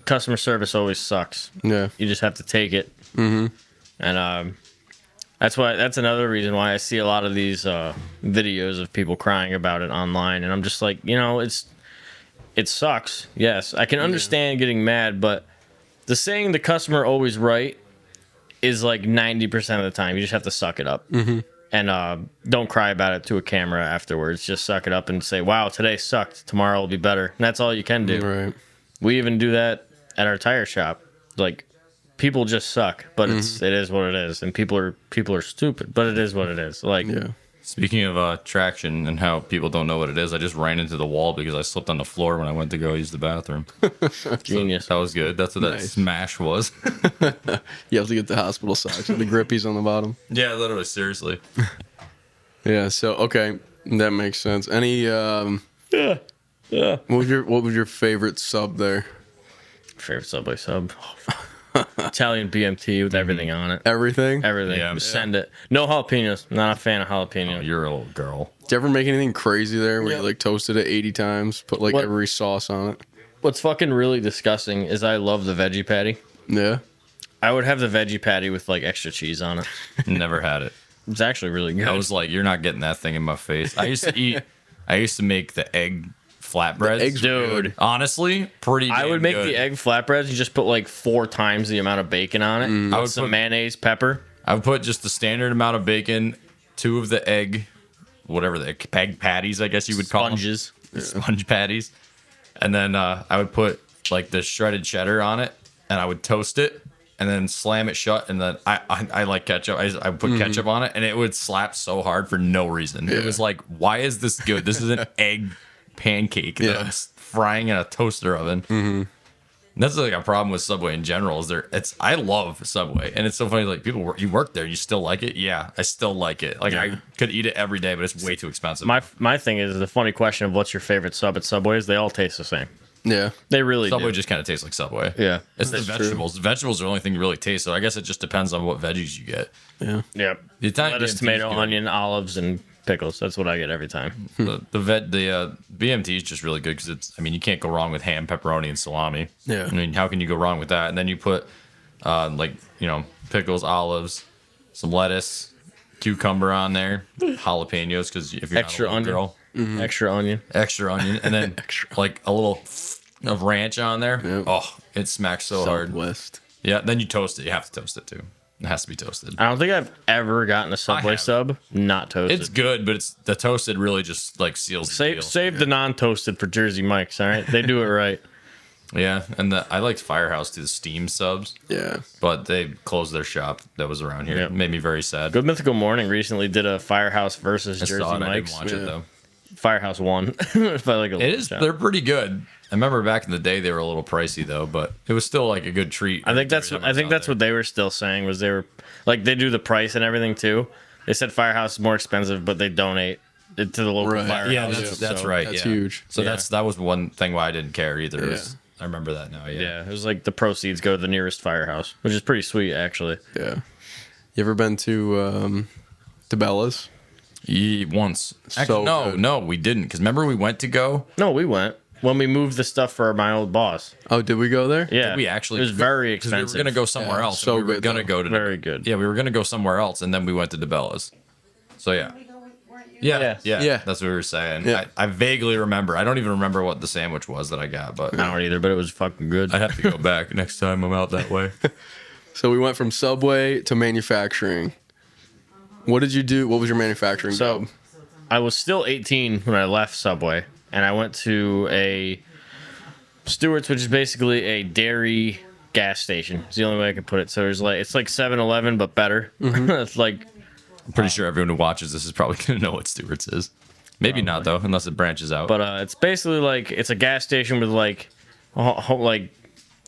Customer service always sucks. Yeah. You just have to take it. Mm-hmm. And that's another reason why I see a lot of these videos of people crying about it online. And I'm just like, it sucks. Yes, I can understand getting mad, but the saying "the customer always right" is like 90% of the time. You just have to suck it up. Mm-hmm. And don't cry about it to a camera afterwards. Just suck it up and say, "Wow, today sucked. Tomorrow will be better." And that's all you can do. Right. We even do that at our tire shop. Like, people just suck, but it is what it is, and people are stupid, but it is what it is. Like, Yeah. Speaking of traction and how people don't know what it is, I just ran into the wall because I slipped on the floor when I went to go use the bathroom. genius. That was good. That's what that Nice. smash was. You have to get the hospital socks with the grippies on the bottom. Yeah, literally, seriously. Yeah. So okay, that makes sense. Any Yeah. what was your favorite sub there? Favorite Subway sub. Italian BMT with everything on it. Everything. Everything. Yeah. Just send it. No jalapenos. Not a fan of jalapeno. Oh, you're a little girl. Did you ever make anything crazy there where Yep. you like toasted it 80 times, put like What? every sauce on it? What's fucking really disgusting is I love the veggie patty. Yeah. I would have the veggie patty with like extra cheese on it. Never had it. It's actually really good. I was like, you're not getting that thing in my face. I used to make the egg flatbreads. eggs were good. Dude. Honestly, pretty I would damn make good. the egg flatbreads. You just put like 4 times the amount of bacon on it. I With would some put- mayonnaise, pepper. I would put just the standard amount of bacon, 2 of the egg, whatever the egg patties, I guess you would call Sponges. them. Sponge patties. And then I would put like the shredded cheddar on it, and I would toast it, and then slam it shut. And then I like ketchup. I would put ketchup on it, and it would slap so hard for no reason. It was like, why is this good? This is an egg pancake that I'm frying in a toaster oven. That's like a problem with Subway in general. I love Subway, and it's so funny. Like, you work there, you still like it? Yeah, I still like it. Like, I could eat it every day, but it's way too expensive. My thing is the funny question of what's your favorite sub at Subway is they all taste the same. Yeah. They really Subway do. just kind of tastes like Subway. Yeah. It's the That's true. vegetables. The vegetables are the only thing you really taste. So I guess it just depends on what veggies you get. Yeah. Yep. The Italian Lettuce, BMT is tomato, good. onion, olives, and pickles. That's what I get every time. The BMT is just really good because you can't go wrong with ham, pepperoni, and salami. Yeah. I mean, how can you go wrong with that? And then you put pickles, olives, some lettuce, cucumber on there, jalapenos because if you're Extra not a little onion. girl, Extra onion. extra onion, and then like a little of ranch on there. Yep. Oh, it smacks so hard. Southwest. Yeah. Then you toast it. You have to toast it too. It has to be toasted. I don't think I've ever gotten a Subway have. sub not toasted. It's good, but it's the toasted really just like seals the deal. Save the non-toasted for Jersey Mike's. All right, they do it right. Yeah, and I liked Firehouse to the steam subs. Yeah. But they closed their shop that was around here. Yep. It made me very sad. Good Mythical Morning recently did a Firehouse versus I Jersey saw it. I Mike's. didn't watch it though. Firehouse won. By like a It is. They're pretty good. I remember back in the day they were a little pricey though, but it was still like a good treat. I think that's what they were still saying was they were like they do the price and everything too. They said Firehouse is more expensive, but they donate it to the local Firehouse. Yeah, that's So, right. That's yeah. huge. So Yeah. that was one thing why I didn't care either. Yeah. I remember that now. Yeah. Yeah, it was like the proceeds go to the nearest firehouse, which is pretty sweet actually. Yeah. You ever been to Bella's? Once. So Actually, no, good. we didn't. Because remember we went to go. No, we went when we moved the stuff for my old boss. Oh, did we go there? Yeah, Did we actually? It was very 'cause we expensive. were gonna go somewhere Yeah, else. so and we were good, gonna though. go to Very good. Yeah, we were gonna go somewhere else, and then we went to DeBella's. So yeah. Yeah, Yeah. that's what we were saying. Yeah. I vaguely remember. I don't even remember what the sandwich was that I got, but I don't either, but it was fucking good. I'd have to go back next time I'm out that way. So we went from Subway to manufacturing. What did you do? What was your manufacturing So, job? I was still 18 when I left Subway, and I went to a Stewart's, which is basically a dairy gas station. It's the only way I can put it. So it's like 7-Eleven, but better. It's like I'm pretty sure everyone who watches this is probably gonna know what Stewart's is. Maybe not though, unless it branches out. But it's basically like it's a gas station with like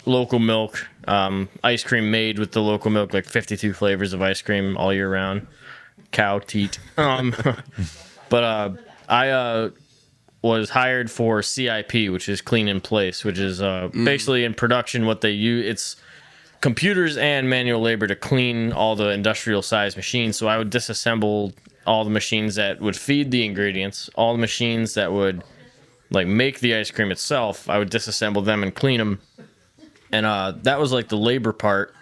local milk, ice cream made with the local milk, like 52 flavors of ice cream all year round. Cow teat. But I was hired for CIP, which is clean in place, which is basically in production what they use. It's computers and manual labor to clean all the industrial size machines. So I would disassemble all the machines that would feed the ingredients, all the machines that would like make the ice cream itself. I would disassemble them and clean them. And that was like the labor part.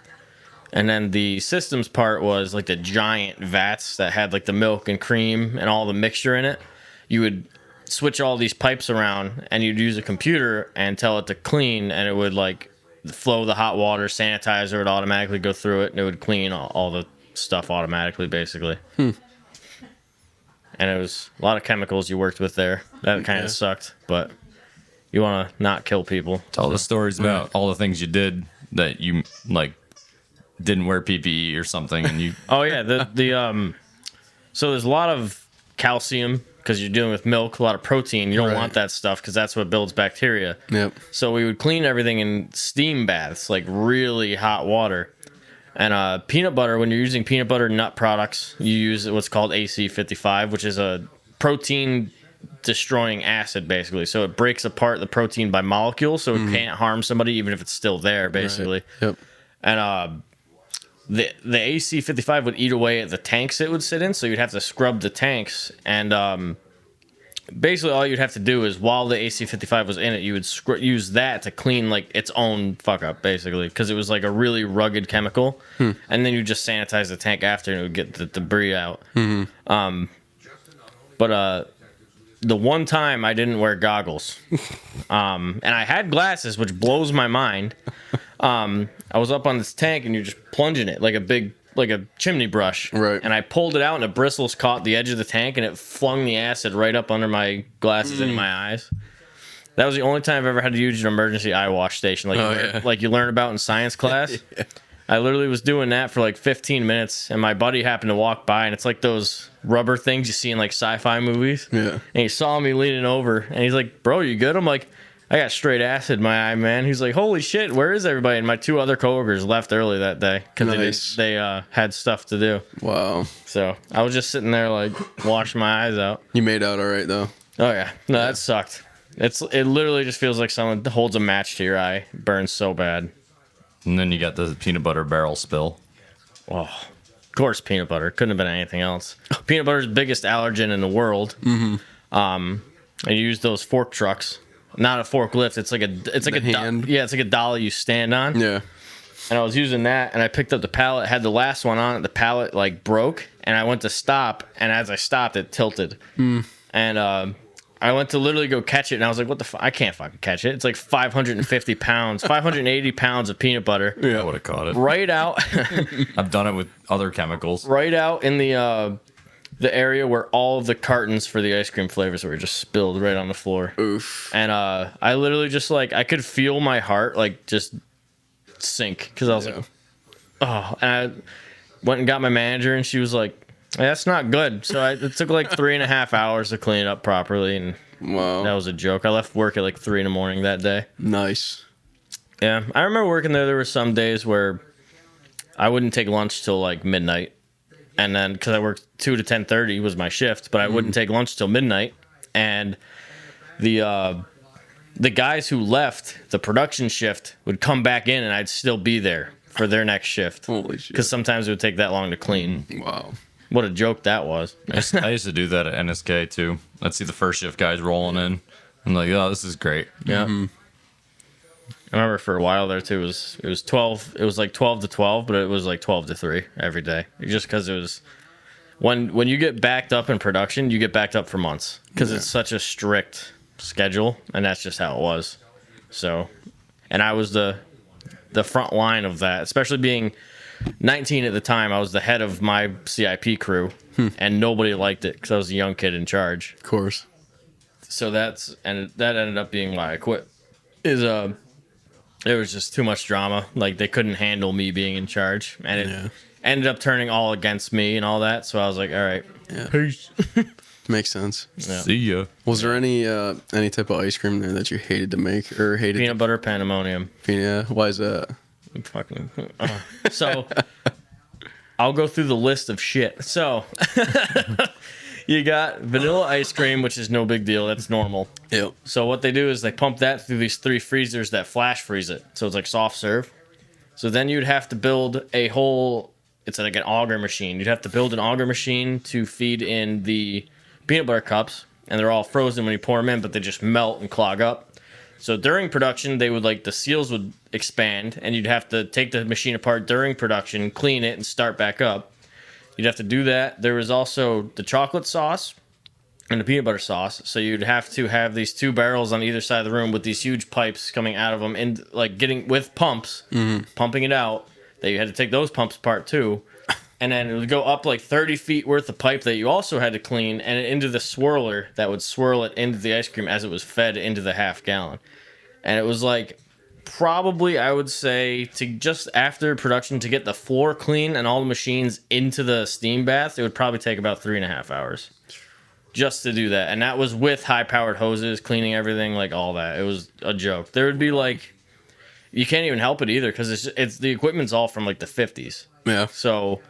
And then the systems part was like the giant vats that had like the milk and cream and all the mixture in it. You would switch all these pipes around and you'd use a computer and tell it to clean, and it would like flow the hot water, sanitizer would automatically go through it, and it would clean all the stuff automatically, basically. And it was a lot of chemicals you worked with there. That kind of sucked, but you want to not kill people. Tell the stories about all the things you did that you like didn't wear PPE or something, and you. Oh yeah, so there's a lot of calcium because you're dealing with milk, a lot of protein. You don't Right. want that stuff because that's what builds bacteria. Yep. So we would clean everything in steam baths, like really hot water. And peanut butter, when you're using peanut butter nut products, you use what's called AC55, which is a protein destroying acid, basically. So it breaks apart the protein by molecules, so it can't harm somebody even if it's still there, basically. Yep. And the AC55 would eat away at the tanks it would sit in, so you'd have to scrub the tanks. And basically all you'd have to do is while the AC55 was in it, you would use that to clean like its own fuck up, basically, because it was like a really rugged chemical. And then you just sanitize the tank after, and it would get the debris out. But the one time I didn't wear goggles, and I had glasses, which blows my mind. I was up on this tank, and you're just plunging it like a chimney brush. Right. And I pulled it out, and the bristles caught the edge of the tank, and it flung the acid right up under my glasses into my eyes. That was the only time I've ever had to use an emergency eye wash station, like you learn about in science class. I literally was doing that for like 15 minutes, and my buddy happened to walk by, and it's like those rubber things you see in like sci-fi movies. Yeah. And he saw me leaning over, and he's like, "Bro, you good?" I'm like, "I got straight acid in my eye, man." He's like, "Holy shit, where is everybody?" And my two other coworkers left early that day because Nice. they had stuff to do. Wow. So I was just sitting there like washing my eyes out. You made out all right though. Oh yeah, no, that sucked. It literally just feels like someone holds a match to your eye. It burns so bad. And then you got the peanut butter barrel spill. Oh, of course, peanut butter. Couldn't have been anything else. Peanut butter's biggest allergen in the world. I use those fork trucks. Not a forklift. It's like a hand? it's like a dolly you stand on. Yeah. And I was using that, and I picked up the pallet. Had the last one on it. The pallet like broke, and I went to stop, and as I stopped, it tilted. And I went to literally go catch it, and I was like, what the fuck? I can't fucking catch it. It's like 550 pounds, 580 pounds of peanut butter. Yeah, I would have caught it. Right out. I've done it with other chemicals. Right out in the area where all of the cartons for the ice cream flavors were just spilled right on the floor. Oof. And I literally just like, I could feel my heart like just sink because I was like, oh. And I went and got my manager, and she was like, that's not good. So it took like 3.5 hours to clean it up properly, and wow, that was a joke. I left work at like 3 a.m. that day. Nice. Yeah, I remember working there. There were some days where I wouldn't take lunch till like midnight, and then because I worked 2 to 10:30 was my shift, but I wouldn't take lunch till midnight. And the guys who left the production shift would come back in, and I'd still be there for their next shift. Holy shit! Because sometimes it would take that long to clean. Wow. What a joke that was. I used to do that at NSK too. I'd see the first shift guys rolling in. I'm like, oh, this is great. Yeah. I remember for a while there too. It was 12. It was like 12 to 12, but it was like 12 to 3 every day. Just because it was when you get backed up in production, you get backed up for months because it's such a strict schedule, and that's just how it was. So, and I was the front line of that, especially being 19 at the time. I was the head of my CIP crew, and nobody liked it because I was a young kid in charge. Of course. So that ended up being why I quit. It was just too much drama. Like they couldn't handle me being in charge, and it ended up turning all against me and all that. So I was like, all right, peace. Makes sense. Yeah. See ya. Was there any type of ice cream there that you hated to make or hated? Peanut butter pandemonium. Yeah. Why is that? Fucking. So I'll go through the list of shit. So you got vanilla ice cream, which is no big deal. That's normal. Yep. So what they do is they pump that through these 3 freezers that flash freeze it. So it's like soft serve. So then you'd have to build a whole. It's like an auger machine. You'd have to build an auger machine to feed in the peanut butter cups, and they're all frozen when you pour them in, but they just melt and clog up. So during production, they would the seals would expand, and you'd have to take the machine apart during production, clean it, and start back up. You'd have to do that. There was also the chocolate sauce and the peanut butter sauce. So you'd have to have these 2 barrels on either side of the room with these huge pipes coming out of them, and getting with pumps, pumping it out. That you had to take those pumps apart too. And then it would go up like 30 feet worth of pipe that you also had to clean, and into the swirler that would swirl it into the ice cream as it was fed into the half gallon. And it was like probably, I would say, to just after production to get the floor clean and all the machines into the steam bath, it would probably take about 3.5 hours just to do that. And that was with high-powered hoses, cleaning everything, like all that. It was a joke. There would be you can't even help it either because it's the equipment's all from like the 50s. Yeah. So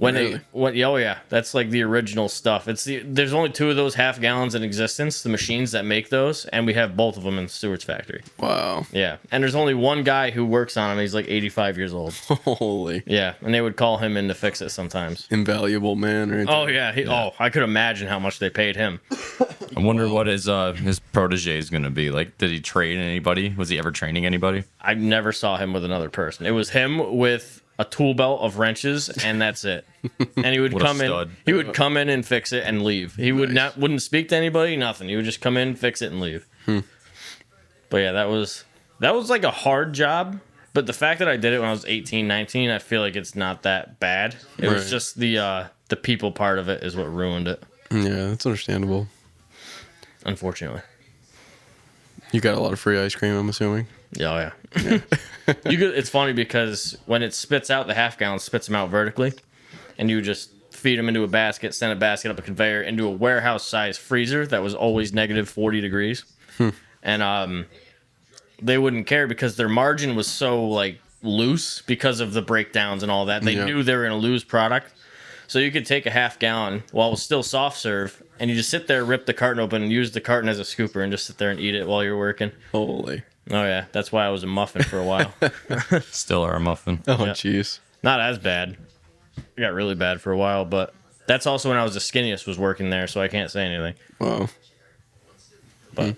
that's like the original stuff. There's only 2 of those half gallons in existence, the machines that make those, and we have both of them in Stewart's factory. Wow. Yeah, and there's only one guy who works on them. He's like 85 years old. Holy. Yeah, and they would call him in to fix it sometimes. Invaluable man. Or Oh yeah, I could imagine how much they paid him. I wonder what his protege is going to be. Like, did he train anybody? Was he ever training anybody? I never saw him with another person. It was him with a tool belt of wrenches, and that's it. And he would come in. He would come in and fix it and leave. He wouldn't speak to anybody, nothing. He would just come in, fix it, and leave. But yeah, that was like a hard job. But the fact that I did it when I was 18, 19, I feel like it's not that bad. It was just the people part of it is what ruined it. Yeah, that's understandable. Unfortunately. You got a lot of free ice cream, I'm assuming. Oh yeah. It's funny because when it spits out, the half gallon spits them out vertically, and you just feed them into a basket, send a basket up a conveyor into a warehouse size freezer that was always negative 40 degrees. And they wouldn't care because their margin was so loose because of the breakdowns and all that. They knew they were going to lose product. So you could take a half gallon while it was still soft serve, and you just sit there, rip the carton open, and use the carton as a scooper, and just sit there and eat it while you're working. Holy. Oh, yeah. That's why I was a muffin for a while. Still are a muffin. Oh, jeez. Not as bad. It got really bad for a while, but that's also when I was the skinniest was working there, so I can't say anything. Wow. But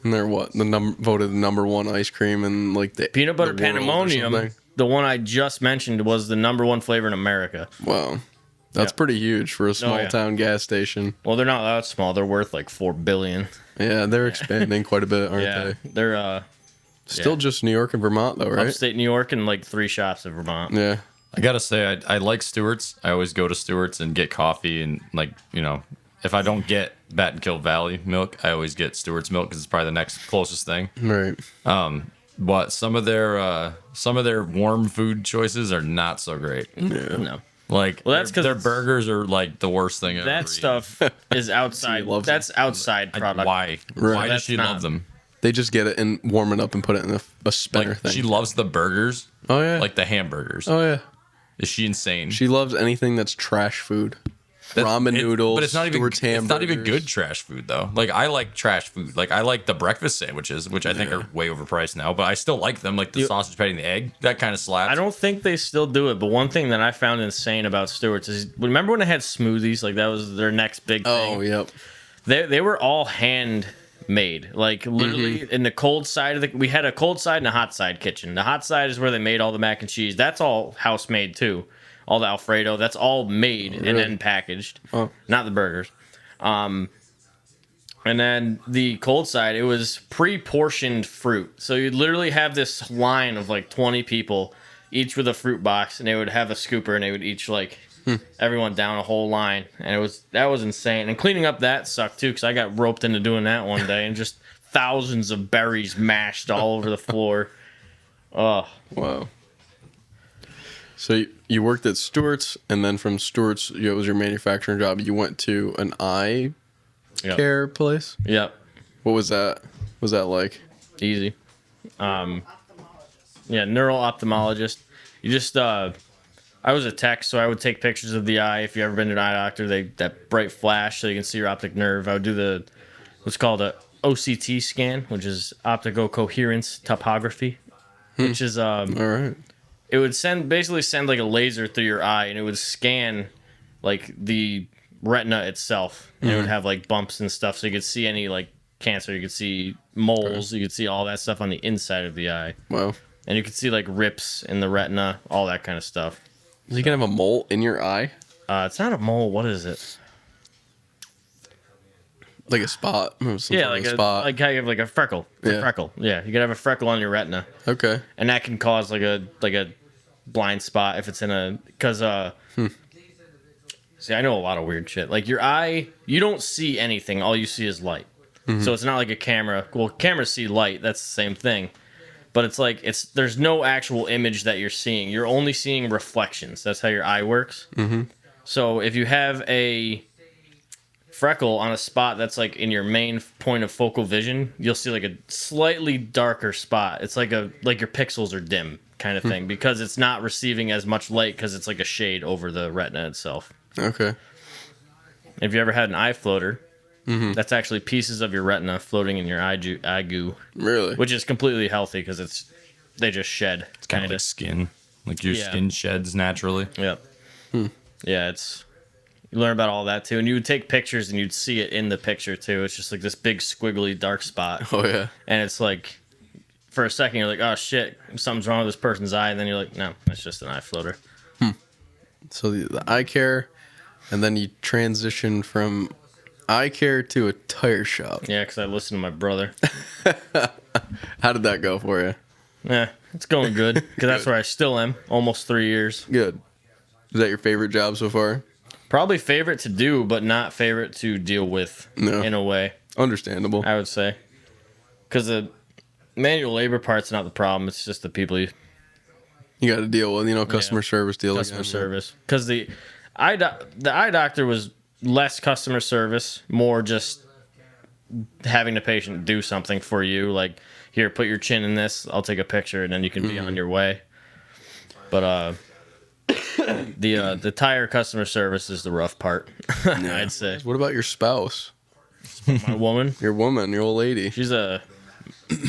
and they're voted the #1 ice cream and the peanut butter pandemonium. The one I just mentioned was the #1 flavor in America. Wow. That's pretty huge for a small town gas station. Well, they're not that small. They're worth like $4 billion. Yeah, they're expanding quite a bit, aren't they? They're still just New York and Vermont, though, right? upstate New York and like 3 shops in Vermont. Yeah. I gotta say, I like Stewart's. I always go to Stewart's and get coffee, and like, you know, if I don't get Battenkill Valley milk, I always get Stewart's milk because it's probably the next closest thing. Right. But some of their warm food choices are not so great. Yeah. No. Like, Well, that's 'cause their burgers are like the worst thing ever. That stuff is outside. loves That's outside product. Why? Right. Why does That's she not- love them? They just get it and warm it up and put it in a spinner Like, thing. she loves the burgers. Oh, yeah. Like the hamburgers. Oh, yeah. Is she insane? She loves anything that's trash food. Ramen noodles, but it's not even Stewart's it's not even hamburgers. good trash food though. Like I like trash food. Like I like the breakfast sandwiches, which I think are way overpriced now, but I still like them. Like the sausage patty and the egg, that kind of slaps. I don't think they still do it, but one thing that I found insane about Stewart's is remember when they had smoothies? Like that was their next big thing. Oh, yep. They were all hand made. Like literally in the cold side of the we had a cold side and a hot side kitchen. The hot side is where they made all the mac and cheese. That's all house made too. All the Alfredo, that's all made and then packaged. Oh. Not the burgers. And then the cold side, it was pre-portioned fruit. So you'd literally have this line of like 20 people, each with a fruit box, and they would have a scooper, and they would each like everyone down a whole line, and that was insane. And cleaning up that sucked too, because I got roped into doing that one day, and just thousands of berries mashed all over the floor. Oh, Wow. So you worked at Stewart's, and then from Stewart's, it was your manufacturing job. You went to an eye yep. care place. Yep, What was that? Was that like? easy. Yeah, neural ophthalmologist. You just I was a tech, so I would take pictures of the eye. If you ever been to an eye doctor, that bright flash so you can see your optic nerve. I would do what's called a OCT scan, which is optical coherence topography, which is All right. it would basically send like a laser through your eye, and it would scan like the retina itself, and it would have like bumps and stuff, so you could see any like cancer, you could see moles, you could see all that stuff on the inside of the eye, Wow. and you could see like rips in the retina, all that kind of stuff. So you can have a mole in your eye, It's not a mole. What is it? like a spot. Some Yeah, sort like of a spot. like how you have like a freckle. It's a Yeah. freckle. Yeah, you could have a freckle on your retina, Okay. and that can cause like a blind spot if it's in a because See, I know a lot of weird shit. Like your eye, you don't see anything. All you see is light. So it's not like a camera. Well, cameras see light. That's the same thing. But it's like there's no actual image that you're seeing. You're only seeing reflections. That's how your eye works. So if you have a freckle on a spot that's like in your main point of focal vision, you'll see like a slightly darker spot. It's like your pixels are dim kind of thing because it's not receiving as much light because it's like a shade over the retina itself. Okay. If you ever had an eye floater, that's actually pieces of your retina floating in your eye goo, Really? which is completely healthy because they just shed. It's kind of like skin. Like your skin sheds naturally. Yep. Yeah, you learn about all that too, and you would take pictures and you'd see it in the picture too. It's just like this big squiggly dark spot, Oh yeah. and it's like for a second you're like, oh shit, something's wrong with this person's eye, and then you're like, no, it's just an eye floater. So the eye care, and then you transition from eye care to a tire shop. Yeah, because I listened to my brother. How did that go for you? Yeah, it's going good because that's where I still am, almost 3 years. Good. Is that your favorite job so far? Probably favorite to do, but not favorite to deal with in a way, Understandable. I would say. Because the manual labor part's not the problem. It's just the people You got to deal with, customer service deal. customer service. Because the eye doctor was less customer service, more just having the patient do something for you. Like, here, put your chin in this. I'll take a picture, and then you can be on your way. But the tire customer service is the rough part, I'd say. What about your spouse? My woman, Your woman, your old lady. she's a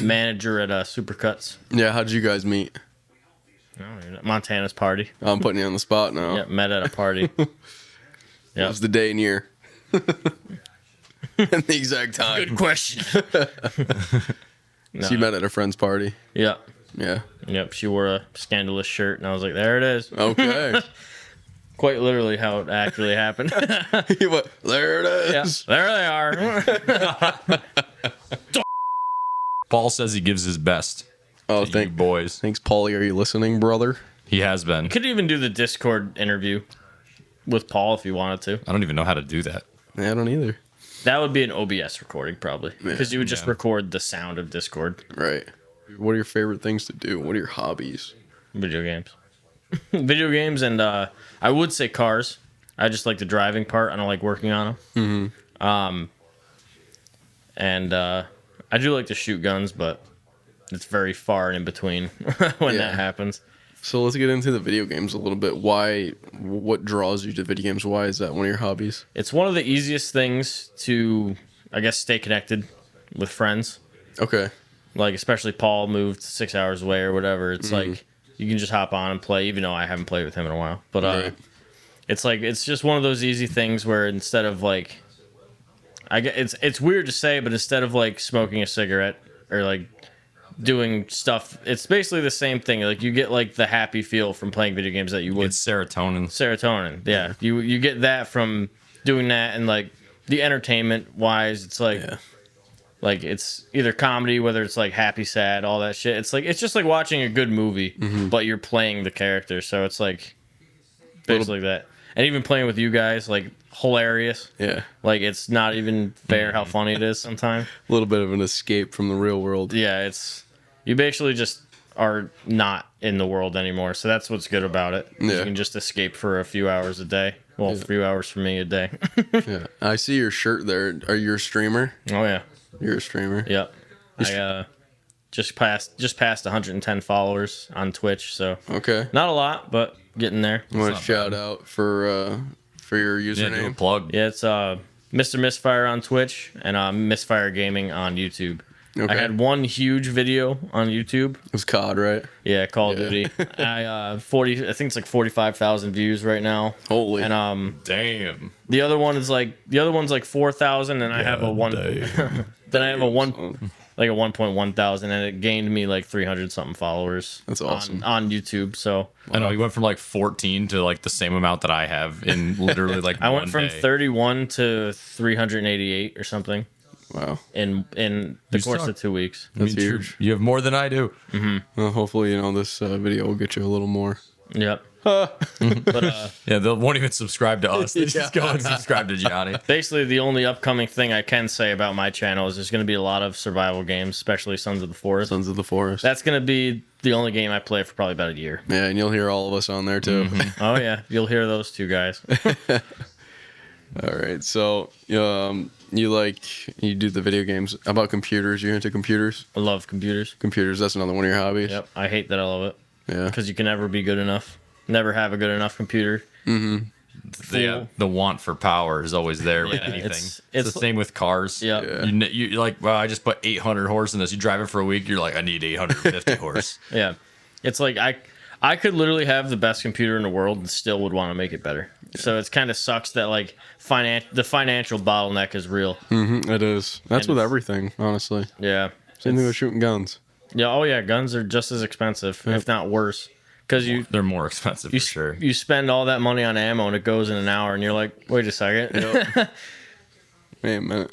manager at Supercuts. Yeah, how'd you guys meet? Montana's party. I'm putting you on the spot now. Yeah, met at a party. What Yeah. was the day and year? And the exact time. Good question. So you met at a friend's party. Yep. Yeah. Yep. She wore a scandalous shirt, and I was like, there it is. Okay. Quite literally how it actually happened. He went, there it is. There they are. Paul says he gives his best. Oh, to you boys. Thanks, Paulie. Are you listening, brother? He has been. Could even do the Discord interview with Paul if you wanted to. I don't even know how to do that. Yeah, I don't either. That would be an OBS recording probably, because you would just Yeah. record the sound of Discord. Right. What are your favorite things to do? What are your hobbies? Video games. Video games, and I would say cars. I just like the driving part. I don't like working on them. Mm-hmm. And I do like to shoot guns, but it's very far and in between when that happens. So let's get into the video games a little bit. What draws you to video games? Why is that one of your hobbies? It's one of the easiest things to, I guess, stay connected with friends. Okay. Like, especially Paul moved 6 hours away or whatever. It's like, you can just hop on and play, even though I haven't played with him in a while. But Right. it's like, it's just one of those easy things where instead of like, it's weird to say, but instead of like smoking a cigarette or like doing stuff, it's basically the same thing. Like, you get like the happy feel from playing video games that you would. It's serotonin. Serotonin, yeah. You get that from doing that, and like the entertainment wise, it's like like it's either comedy, whether it's like happy, sad, all that shit. It's like it's just like watching a good movie, but you're playing the character, so it's like basically that. And even playing with you guys, like hilarious. Yeah. Like, it's not even fair how funny it is sometimes. A little bit of an escape from the real world. Yeah, it's you basically just are not in the world anymore. So that's what's good about it. Yeah. You can just escape for a few hours a day. Well, a few hours for me a day. Yeah. I see your shirt there. Are you a streamer? Oh yeah. You're a streamer. Yep. I just passed 110 followers on Twitch, so Okay. not a lot, but getting there. You want to shout out for your Yeah, do a username? plug. Yeah, it's Mr. Misfire on Twitch and Misfire Gaming on YouTube. Okay. I had one huge video on YouTube. It was COD, right? Yeah, Call of Duty. I think it's like 45,000 views right now. Holy. And Damn. the other one's like 4,000, and I have a one. Then I have a 1.1 thousand, and it gained me like 300 something followers. That's awesome. on YouTube. So I know he went from like 14 to like the same amount that I have in literally like I one went from day. 31 to 388 or something Wow. in the course suck. of 2 weeks. I mean, That's true. huge. You have more than I do. Well, hopefully, this video will get you a little more. Yep. But Yeah, they won't even subscribe to us. They just go and subscribe to Johnny. basically, the only upcoming thing I can say about my channel is there's going to be a lot of survival games, especially Sons of the Forest. Sons of the Forest. That's going to be the only game I play for probably about a year. Yeah, and you'll hear all of us on there too. Oh yeah, you'll hear those two guys. All right. So, you do the video games. How about computers? You into computers? I love computers. Computers. That's another one of your hobbies. Yep, I hate that I love it Yeah. because you can never be good enough. Never have a good enough computer. The want for power is always there with Yeah, anything. it's- It's the same with cars. Yep. Yeah. You're like, well, I just put 800 horse in this. You drive it for a week, you're like, I need 850 horse. Yeah, it's like I could literally have the best computer in the world and still would want to make it better. So it's kind of sucks that like the financial bottleneck is real. It is. That's And with it's- everything, honestly. Yeah. Same thing with shooting guns. Yeah. Oh yeah, guns are just as expensive, if not worse, because They're more expensive for sure. you spend all that money on ammo and it goes in an hour, and you're like, wait a second. Wait a minute.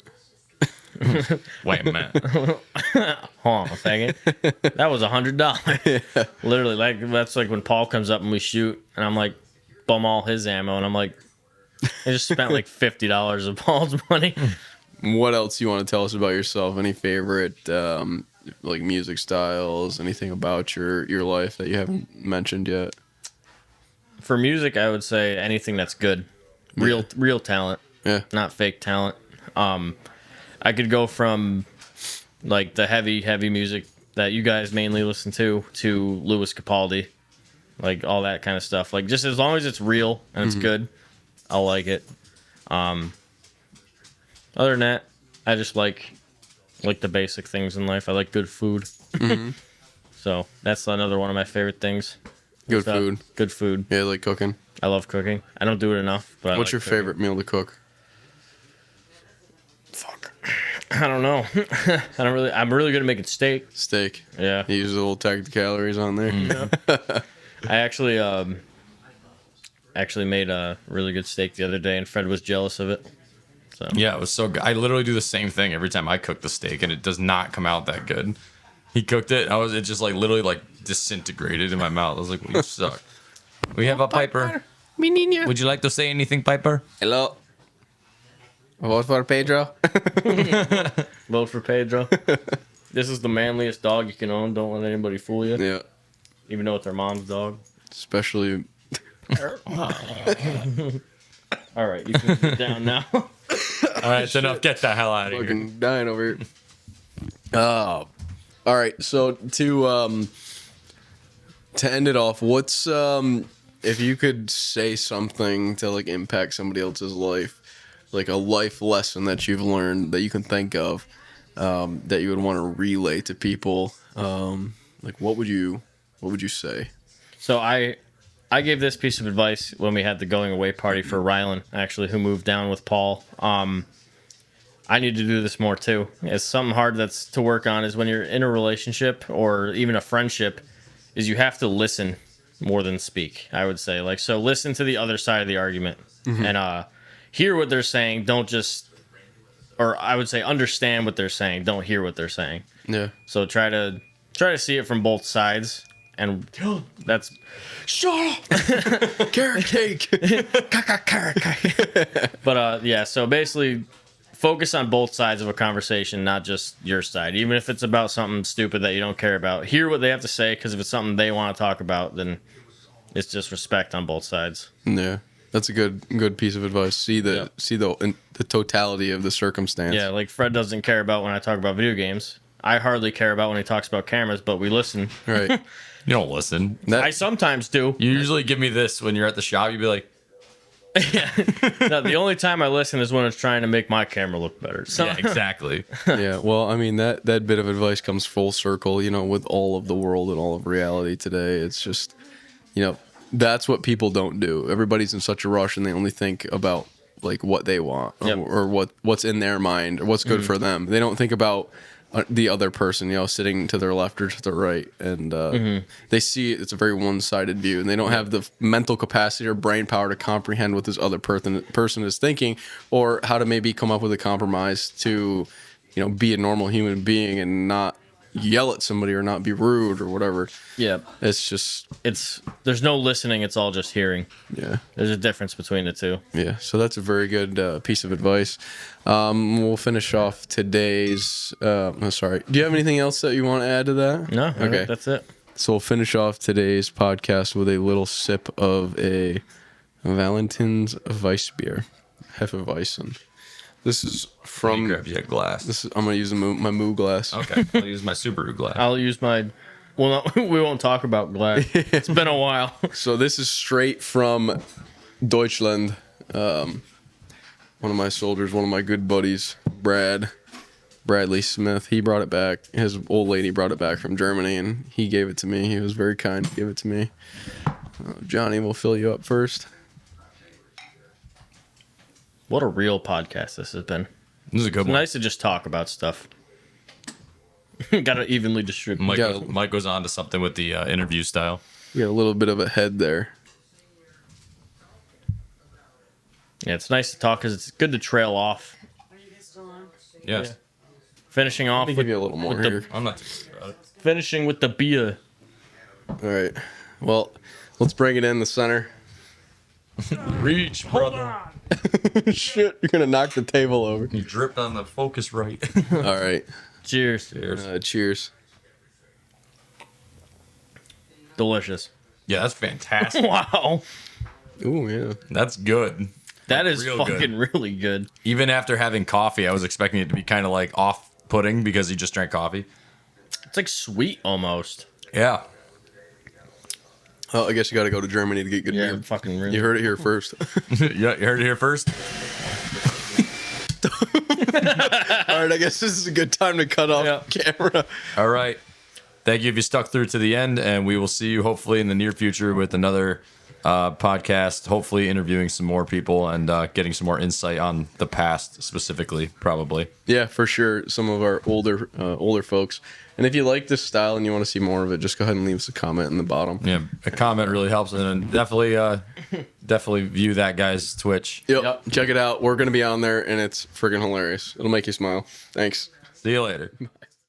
Wait a minute. Hold on a second. That was $100. Literally, like that's like when Paul comes up and we shoot, and I'm like, bum all his ammo, and I'm like, I just spent like $50 of Paul's money. What else do you want to tell us about yourself? Any favorite like music styles? Anything about your life that you haven't mentioned yet? For music, I would say anything that's good, real talent, Yeah. not fake talent. I could go from like the heavy music that you guys mainly listen to Louis Capaldi, like all that kind of stuff. Like just as long as it's real and it's good, I'll like it. Other than that, I just like the basic things in life. I like good food. So that's another one of my favorite things. Good So, food. Good food. Yeah, like cooking. I love cooking. I don't do it enough. But I What's like your cooking. favorite meal to cook? I don't know. I'm really good at making steak. Steak. Yeah. You use a little tag the calories on there. I actually actually made a really good steak the other day, and Fred was jealous of it. So Yeah, it was so good. I literally do the same thing every time I cook the steak, and it does not come out that good. He cooked it. It just like literally like disintegrated in my mouth. I was like, well, you suck. We have a Piper. Mi niña. Would you like to say anything, Piper? Hello. Vote for Pedro. vote for Pedro. This is the manliest dog you can own. Don't let anybody fool you. Yeah. Even though it's their mom's dog. Especially. All right, you can sit down now. All right, it's enough. Get the hell out of here. Fucking dying over here. Oh. All right. So to end it off, what's if you could say something to like impact somebody else's life, like a life lesson that you've learned that you can think of, that you would want to relay to people, like what would you say? So I gave this piece of advice when we had the going away party for Rylan, actually, who moved down with Paul. I need to do this more too. It's something hard that's to work on is when you're in a relationship or even a friendship, is you have to listen more than speak, I would say. Like, so listen to the other side of the argument and hear what they're saying. Don't just, or I would say understand what they're saying. Don't hear what they're saying. Yeah. So try to see it from both sides. And that's Shut up. Carrot cake. carrot cake. But yeah, so basically focus on both sides of a conversation, not just your side. Even if it's about something stupid that you don't care about, hear what they have to say, because if it's something they want to talk about, then it's just respect on both sides. Yeah. That's a good piece of advice. See the totality of the circumstance. Yeah, like Fred doesn't care about when I talk about video games. I hardly care about when he talks about cameras, but we listen. Right. You don't listen. I sometimes do. You usually give me this when you're at the shop. You'd be like, Yeah. No, the only time I listen is when it's trying to make my camera look better. So. yeah, exactly. Yeah, well, I mean that bit of advice comes full circle, with all of the world and all of reality today. It's just, that's what people don't do. Everybody's in such a rush and they only think about like what they want or what's in their mind or what's good for them. They don't think about the other person, sitting to their left or to their right, and they see it's a very one-sided view, and they don't have the mental capacity or brain power to comprehend what this other person is thinking, or how to maybe come up with a compromise to, be a normal human being and not yell at somebody or not be rude or whatever. Yeah. It's just there's no listening, it's all just hearing. Yeah. There's a difference between the two. Yeah, so that's a very good piece of advice. We'll finish off today's sorry. Do you have anything else that you want to add to that? No, Okay. That's it. So we'll finish off today's podcast with a little sip of a Valentin's Weissbier, Hefeweizen. This is from. Grab you a glass. I'm gonna use my Moo glass. Okay, I'll use my Subaru glass. I'll use my. Well, no, we won't talk about glass. It's been a while. So this is straight from Deutschland. One of my soldiers, one of my good buddies, Bradley Smith. He brought it back. His old lady brought it back from Germany, and he gave it to me. He was very kind to give it to me. Johnny will fill you up first. What a real podcast this has been. This is a good It's one. nice to just talk about stuff. Got to evenly distribute. Mike goes on to something with the interview style. You got a little bit of a head there. Yeah, it's nice to talk because it's good to trail off. Are you guys still on? Yes. Yeah. Finishing off Let me with, give you a little more with the- here. I'm not too worried about it. finishing with the beer. All right. Well, let's bring it in the center. Reach, brother. Shit, you're gonna knock the table over. You dripped on the focus right. All right. Cheers. Cheers. Cheers. Delicious. Yeah, that's fantastic. Wow. Ooh, yeah. That's good. That is Real fucking really good. Even after having coffee, I was expecting it to be kind of like off-putting because you just drank coffee. It's like sweet almost. Yeah. Oh, I guess you got to go to Germany to get good Yeah, beer. fucking really. You heard it here first. Yeah, you heard it here first. All right, I guess this is a good time to cut off camera. All right. Thank you if you stuck through to the end, and we will see you hopefully in the near future with another podcast. Hopefully, interviewing some more people and getting some more insight on the past specifically, probably. Yeah, for sure. Some of our older folks. And if you like this style and you want to see more of it, just go ahead and leave us a comment in the bottom. Yeah, a comment really helps, and definitely view that guy's Twitch. Yep. Check it out. We're gonna be on there, and it's freaking hilarious. It'll make you smile. Thanks. See you later.